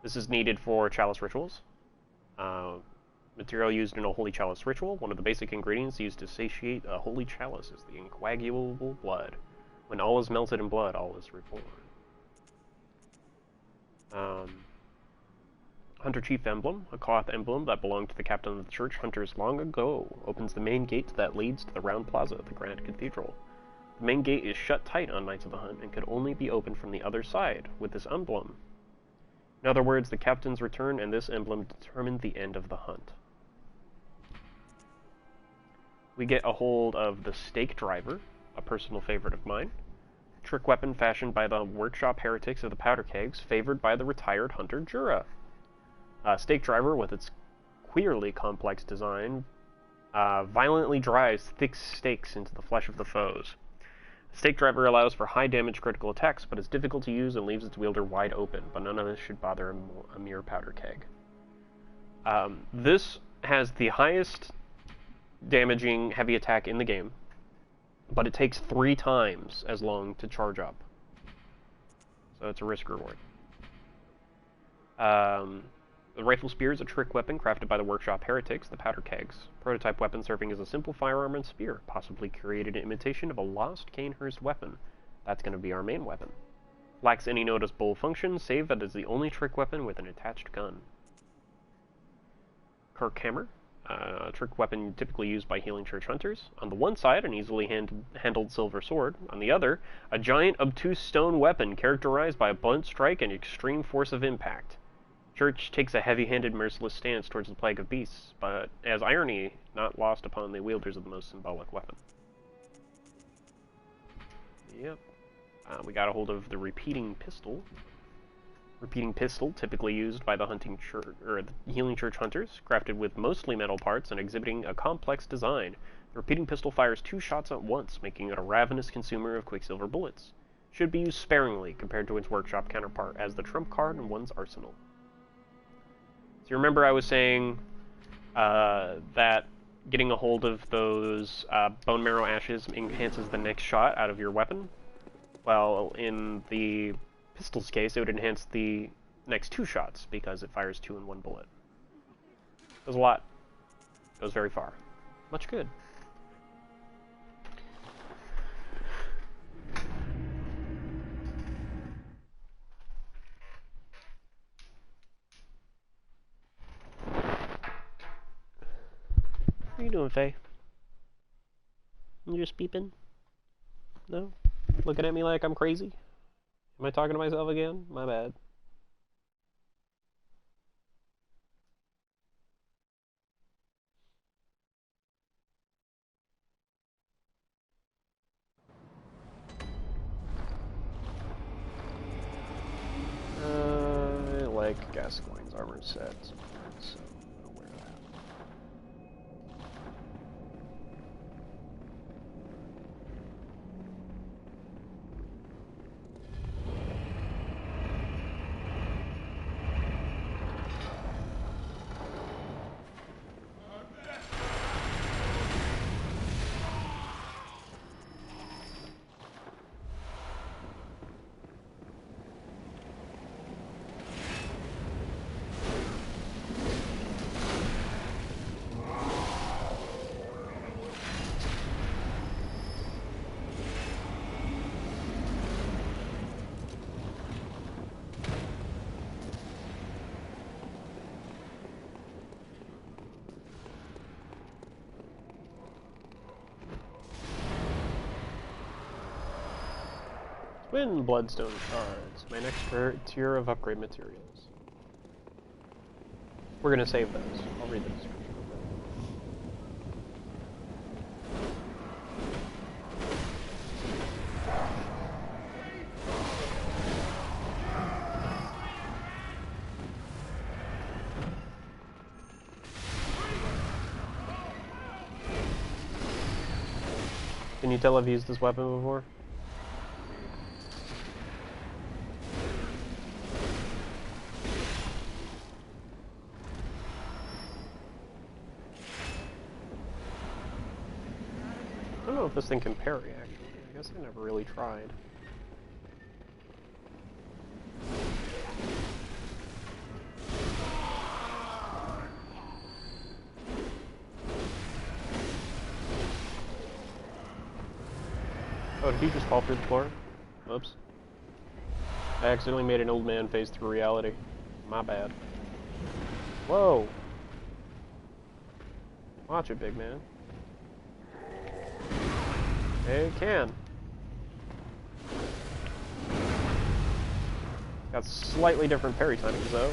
Speaker 1: This is needed for chalice rituals. Material used in a holy chalice ritual. One of the basic ingredients used to satiate a holy chalice is the incoagulable blood. When all is melted in blood, all is reborn. Hunter Chief Emblem, a cloth emblem that belonged to the captain of the church hunters long ago, opens the main gate that leads to the round plaza of the Grand Cathedral. The main gate is shut tight on nights of the hunt and could only be opened from the other side, with this emblem. In other words, the captain's return and this emblem determined the end of the hunt. We get a hold of the Stake Driver, a personal favorite of mine. Trick weapon fashioned by the workshop heretics of the powder kegs, favored by the retired hunter Jura. Stake Driver, with its queerly complex design, violently drives thick stakes into the flesh of the foes. Stake Driver allows for high damage critical attacks, but is difficult to use and leaves its wielder wide open, but none of this should bother a mere powder keg. This has the highest damaging heavy attack in the game, but it takes 3 times as long to charge up. So it's a risk reward. The rifle spear is a trick weapon crafted by the workshop heretics, the powder kegs. Prototype weapon serving as a simple firearm and spear, possibly created in imitation of a lost Canehurst weapon. That's going to be our main weapon. Lacks any noticeable function, save that it is the only trick weapon with an attached gun. Kirk Hammer, a trick weapon typically used by Healing Church hunters. On the one side, an easily handled silver sword. On the other, a giant obtuse stone weapon characterized by a blunt strike and extreme force of impact. Church takes a heavy-handed, merciless stance towards the plague of beasts, but as irony, not lost upon the wielders of the most symbolic weapon. Yep. We got a hold of the repeating pistol. Repeating pistol, typically used by the hunting church or the healing church hunters, crafted with mostly metal parts and exhibiting a complex design. The repeating pistol fires 2 shots at once, making it a ravenous consumer of quicksilver bullets. Should be used sparingly compared to its workshop counterpart as the trump card in one's arsenal. So you remember I was saying that getting a hold of those bone marrow ashes enhances the next shot out of your weapon? Well, in the pistol's case, it would enhance the next 2 shots because it fires 2 in 1 bullet. Does a lot. Goes very far. Much good. What are you doing, Faye? You just beeping? No? Looking at me like I'm crazy? Am I talking to myself again? My bad. I like Gascoigne's armor set, so I'm gonna wear that. Twin Bloodstone shards, my next tier of upgrade materials. We're gonna save those. I'll read the description. Can you tell I've used this weapon before? I don't know if this thing can parry, actually. I guess I never really tried. Oh, did he just fall through the floor? Oops. I accidentally made an old man phase through reality. My bad. Whoa! Watch it, big man. It can. Got slightly different parry timings, though.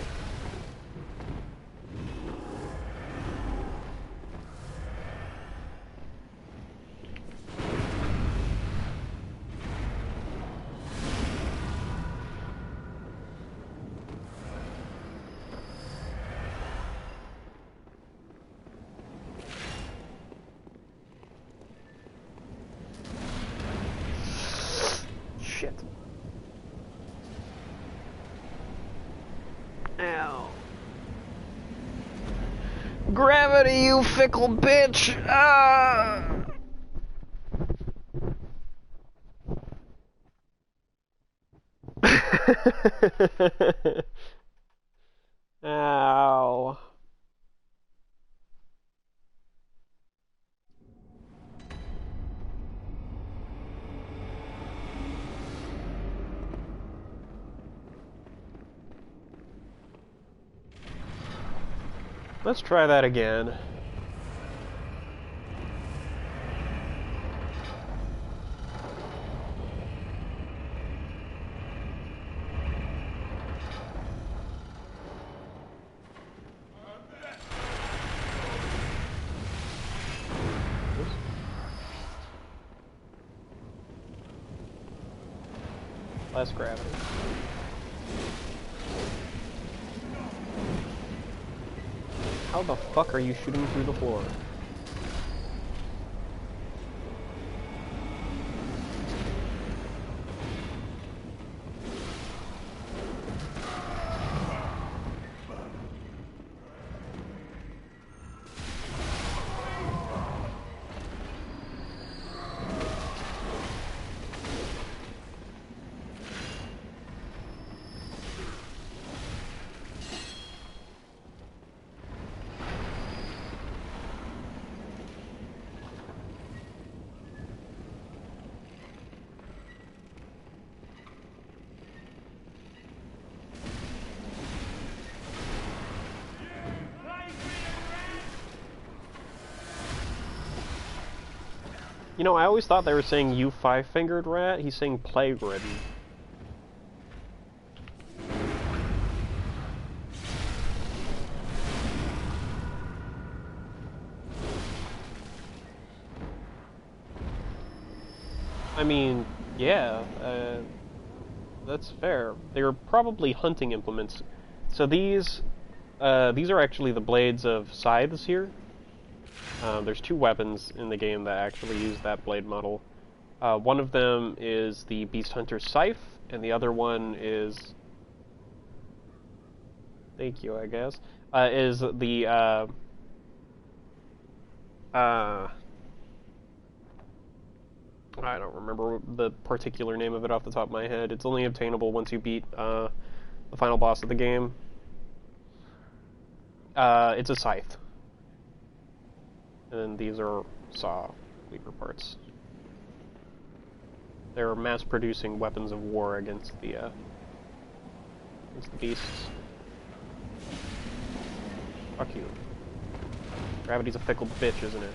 Speaker 1: Shit. Ow. Gravity, you fickle bitch! Ah! Ow. Let's try that again. Less gravity. How the fuck are you shooting through the floor? You know, I always thought they were saying you five-fingered rat. He's saying plague-ridden. I mean, yeah, that's fair. They're probably hunting implements. So these are actually the blades of scythes here. There's two weapons in the game that actually use that blade model. One of them is the Beast Hunter's Scythe, and the other one is... Thank you, I guess. Is the, I don't remember the particular name of it off the top of my head. It's only obtainable once you beat, the final boss of the game. It's a scythe. And then these are saw weaver parts. They're mass-producing weapons of war against the beasts. Fuck you. Gravity's a fickle bitch, isn't it?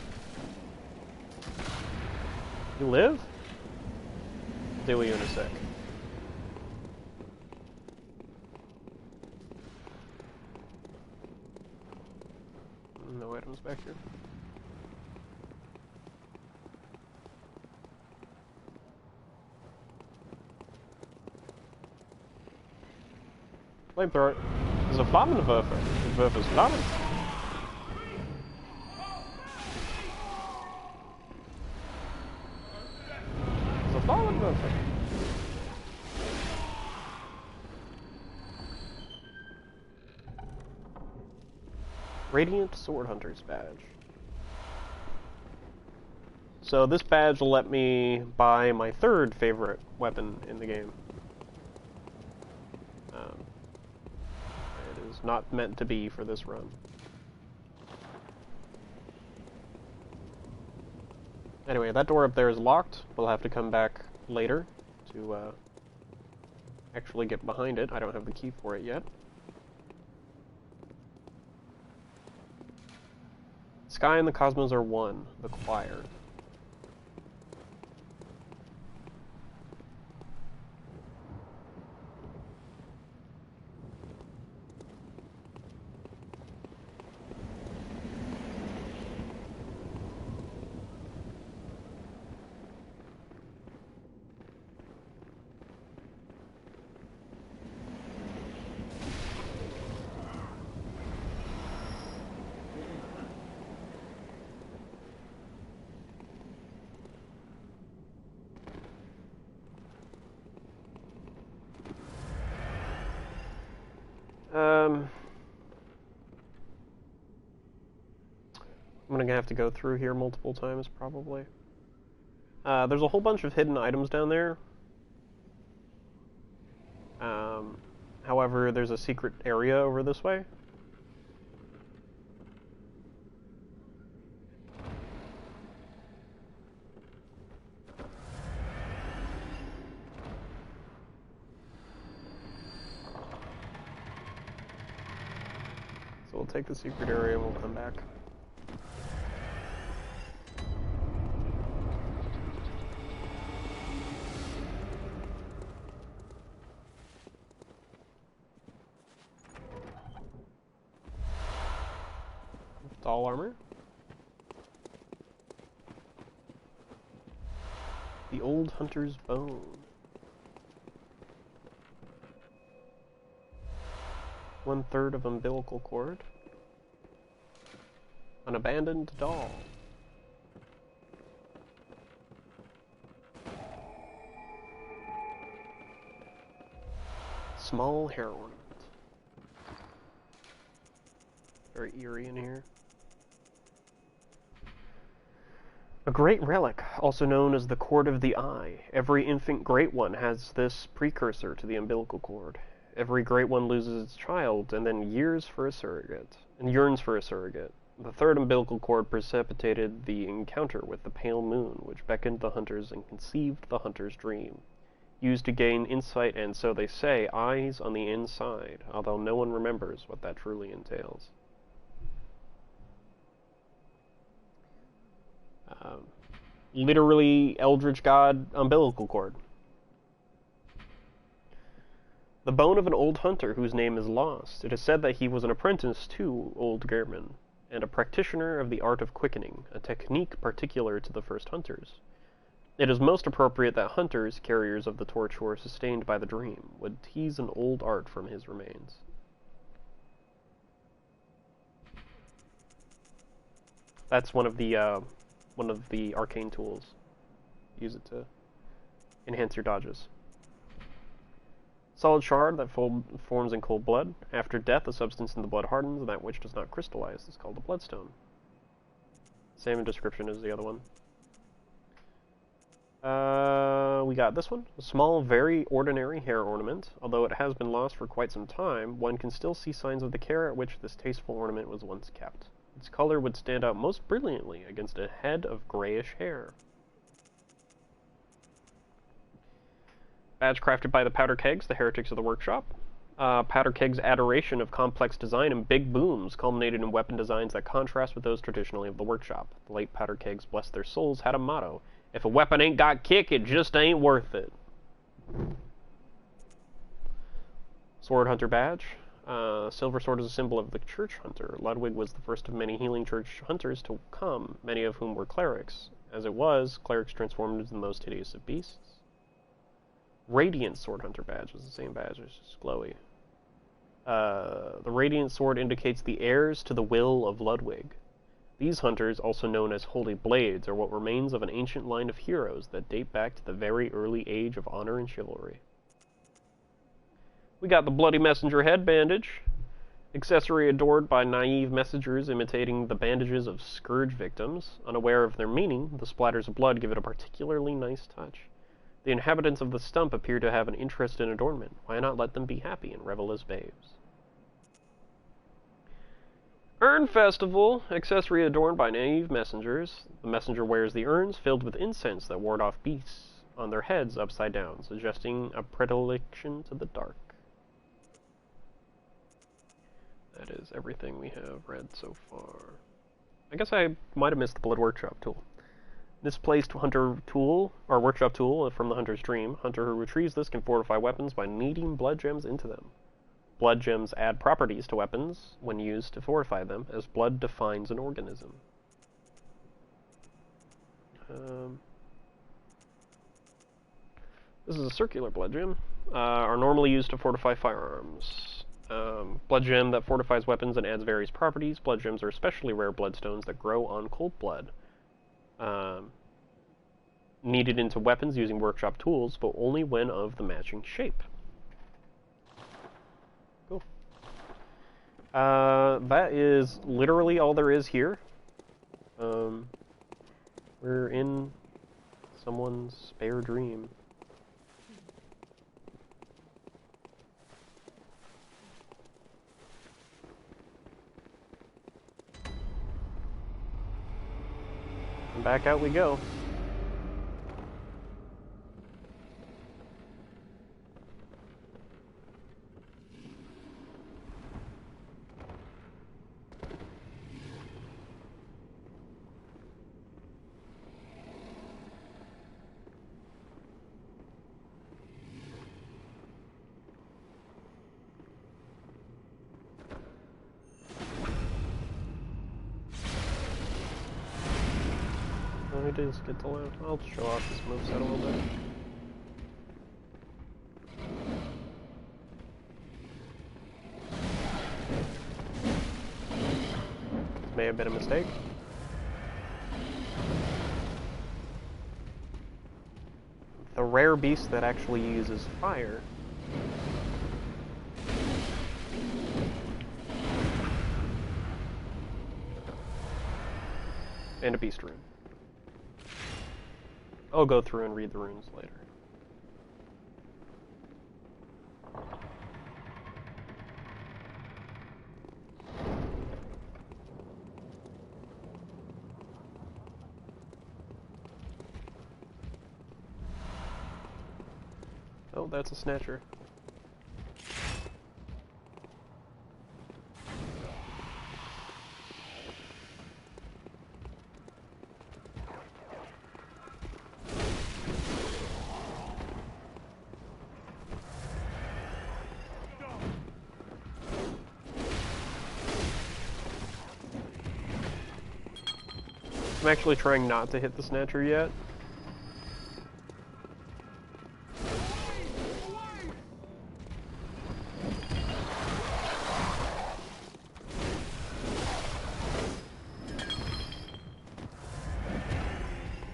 Speaker 1: You live? I'll deal with you in a sec. No items back here. Flamethrower. There's a Flammenwerfer. The Werfer's Flammen. There's a Flammenwerfer. Radiant Sword Hunter's badge. So this badge will let me buy my third favorite weapon in the game. It is not meant to be for this run. Anyway, that door up there is locked. We'll have to come back later to actually get behind it. I don't have the key for it yet. Sky and the Cosmos are one. The choir. I'm gonna have to go through here multiple times, probably. There's a whole bunch of hidden items down there. However, there's a secret area over this way. So we'll take the secret area and we'll come back. All armor. The old hunter's bone. 1/3 of umbilical cord. An abandoned doll. Small hair ornament. Very eerie in here. A great relic, also known as the cord of the eye. Every infant great one has this precursor to the umbilical cord. Every great one loses its child and then yearns for a surrogate. The third umbilical cord precipitated the encounter with the pale moon, which beckoned the hunters and conceived the hunter's dream. Used to gain insight and, so they say, eyes on the inside, although no one remembers what that truly entails. Literally Eldritch God umbilical cord. The bone of an old hunter whose name is lost. It is said that he was an apprentice to old Gehrman, and a practitioner of the art of quickening, a technique particular to the first hunters. It is most appropriate that hunters, carriers of the torch who are sustained by the dream, would tease an old art from his remains. That's one of the arcane tools. Use it to enhance your dodges. Solid shard that forms in cold blood. After death, a substance in the blood hardens, and that which does not crystallize is called a bloodstone. Same description as the other one. We got this one. A small, very ordinary hair ornament. Although it has been lost for quite some time, one can still see signs of the care at which this tasteful ornament was once kept. Its color would stand out most brilliantly against a head of grayish hair. Badge crafted by the Powder Kegs, the heretics of the workshop. Powder Kegs' adoration of complex design and big booms culminated in weapon designs that contrast with those traditionally of the workshop. The late Powder Kegs, bless their souls, had a motto: if a weapon ain't got kick, it just ain't worth it. Sword Hunter Badge. Silver sword is a symbol of the church hunter. Ludwig was the first of many healing church hunters to come, many of whom were clerics. As it was, clerics transformed into the most hideous of beasts. Radiant Sword Hunter Badge is the same badge, it's just glowy. The Radiant Sword indicates the heirs to the will of Ludwig. These hunters, also known as Holy Blades, are what remains of an ancient line of heroes that date back to the very early age of honor and chivalry. We got the Bloody Messenger head bandage, accessory adored by naive messengers imitating the bandages of scourge victims. Unaware of their meaning, the splatters of blood give it a particularly nice touch. The inhabitants of the stump appear to have an interest in adornment. Why not let them be happy and revel as babes? Urn Festival, accessory adorned by naive messengers. The messenger wears the urns filled with incense that ward off beasts on their heads upside down, suggesting a predilection to the dark. That is everything we have read so far. I guess I might have missed the Blood Workshop tool. Misplaced hunter tool, or workshop tool from the hunter's dream. Hunter who retrieves this can fortify weapons by kneading blood gems into them. Blood gems add properties to weapons when used to fortify them, as blood defines an organism. This is a circular blood gem. Are normally used to fortify firearms. Blood gem that fortifies weapons and adds various properties. Blood gems are especially rare bloodstones that grow on cold blood. Kneaded into weapons using workshop tools, but only when of the matching shape. Cool. That is literally all there is here. We're in someone's spare dream. And back out we go. All we do is get to land. I'll show off this moveset a little bit. may have been a mistake. The rare beast that actually uses fire. And a beast rune. I'll go through and read the runes later. Oh, that's a snatcher. I'm actually trying not to hit the snatcher yet.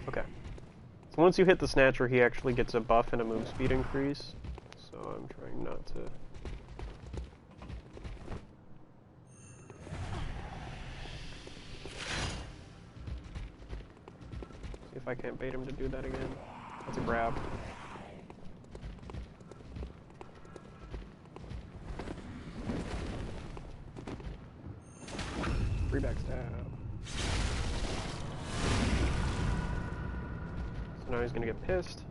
Speaker 1: Okay. So once you hit the snatcher, he actually gets a buff and a move speed increase. So I'm trying not to... if I can't bait him to do that again. That's a grab. Free backstab. So now he's gonna get pissed.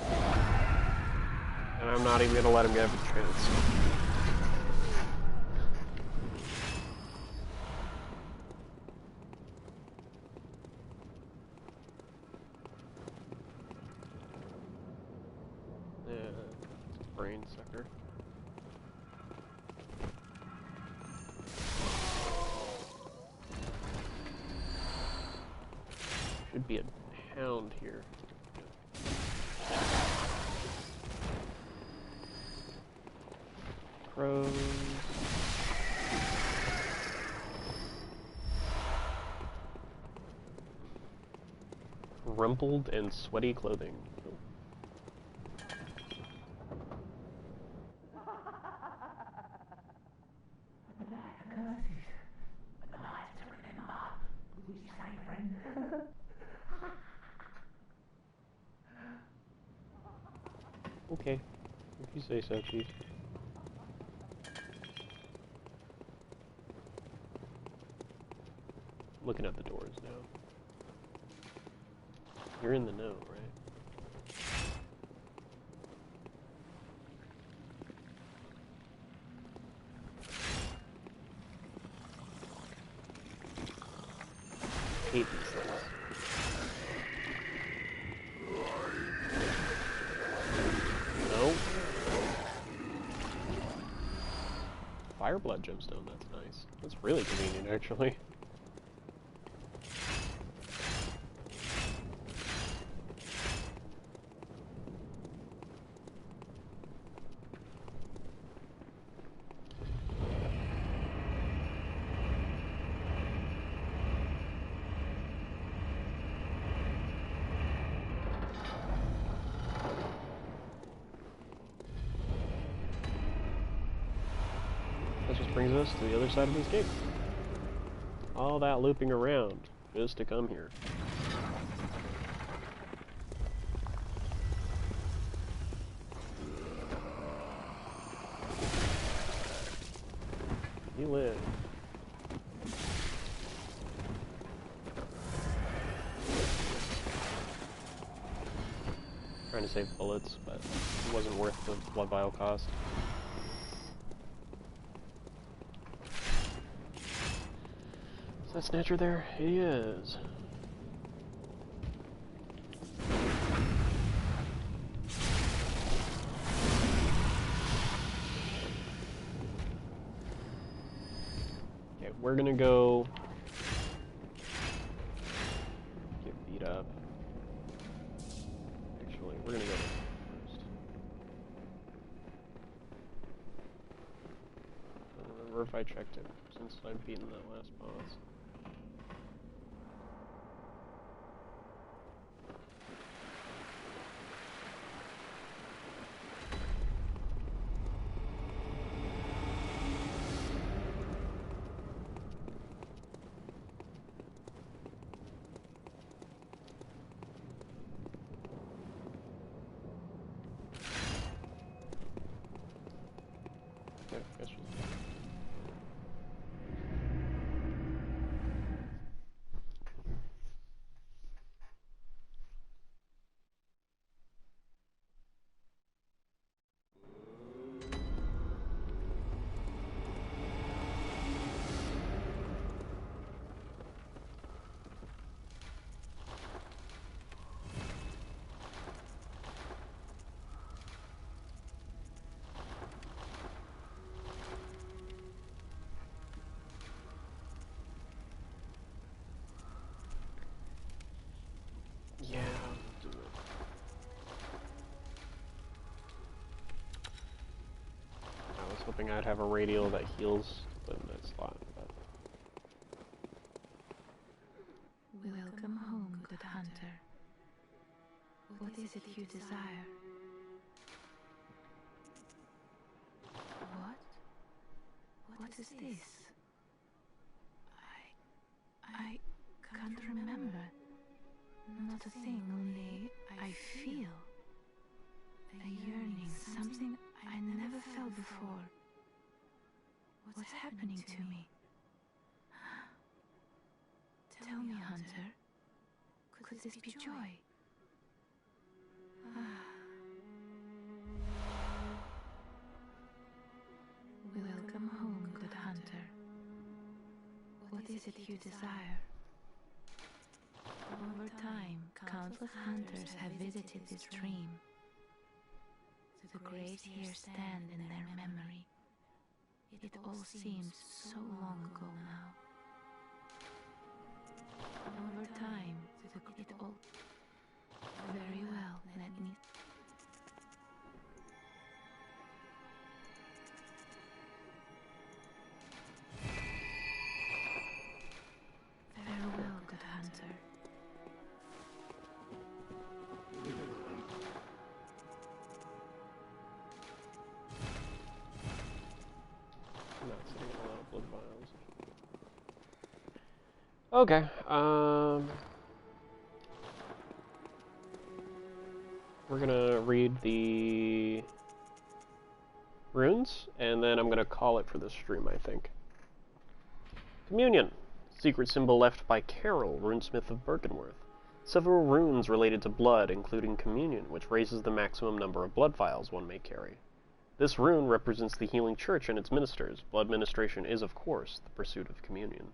Speaker 1: And I'm not even gonna let him get a chance. Brain sucker. Should be a hound here. Crows. Rumpled and sweaty clothing. Okay, if you say so, Chief. Looking at the doors now. You're in the know, right? Hate these things. Fire blood gemstone, that's nice. That's really convenient, actually. That just brings us to the other side of this gate. All that looping around just to come here. You live. Trying to save bullets, but it wasn't worth the blood vial cost. Is that Snatcher there? He is. Okay, we're gonna go get beat up. Actually, we're gonna go first. remember if I checked it since I've beaten that last boss. Yeah, I guess she's dead. Yeah, I'll do it. I was hoping I'd have a radial that heals to put in that slot, but
Speaker 5: Welcome home, good hunter. What is it you desire? What? What is this? I can't remember. Not a thing, only I feel a yearning, something I never felt before. What's happening to me? Tell me, hunter, could this be joy? Welcome home, good hunter. What is it you desire? Over time, countless hunters have visited this dream. The graves here stand in their memory. It all seems so long ago now. Over time, it all... Very well, let me... Farewell, good hunter.
Speaker 1: I'm not sitting in a lot of blood vials. Okay, we're gonna read the runes, and then I'm gonna call it for this stream, I think. Communion. Secret symbol left by Carol, runesmith of Bergenworth. Several runes related to blood, including communion, which raises the maximum number of blood vials one may carry. This rune represents the healing church and its ministers. Blood ministration is, of course, the pursuit of communion.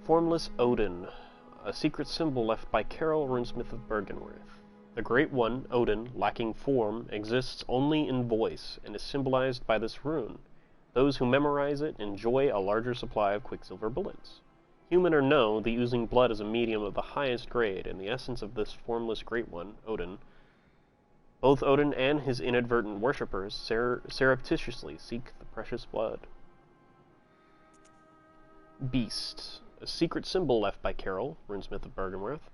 Speaker 1: Formless Odin. A secret symbol left by Carol, runesmith of Bergenworth. The Great One, Odin, lacking form, exists only in voice, and is symbolized by this rune. Those who memorize it enjoy a larger supply of Quicksilver bullets. Human or no, the oozing blood is a medium of the highest grade, and the essence of this formless Great One, Odin. Both Odin and his inadvertent worshippers surreptitiously seek the precious blood. Beast. A secret symbol left by Carol, runesmith of Bergenworth.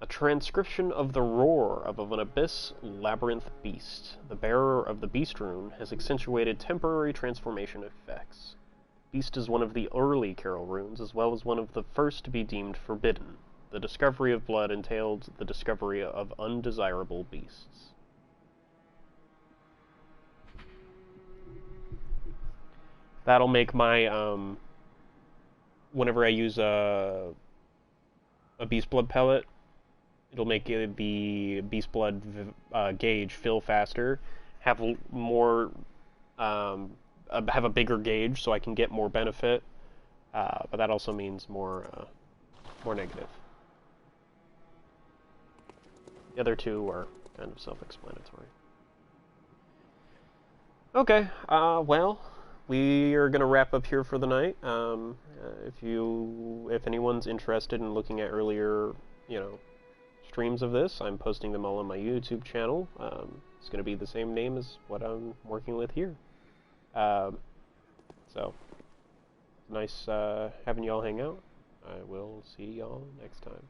Speaker 1: A transcription of the roar of an abyss labyrinth beast. The bearer of the beast rune has accentuated temporary transformation effects. Beast is one of the early Carol runes, as well as one of the first to be deemed forbidden. The discovery of blood entailed the discovery of undesirable beasts. That'll make my, whenever I use a beast blood pellet, it'll make the beast blood gauge fill faster, have more, have a bigger gauge so I can get more benefit, but that also means more negative. The other two are kind of self-explanatory. Okay, well, we are gonna wrap up here for the night. If anyone's interested in looking at earlier, streams of this, I'm posting them all on my YouTube channel. it's going to be the same name as what I'm working with here. So, nice having y'all hang out. I will see y'all next time.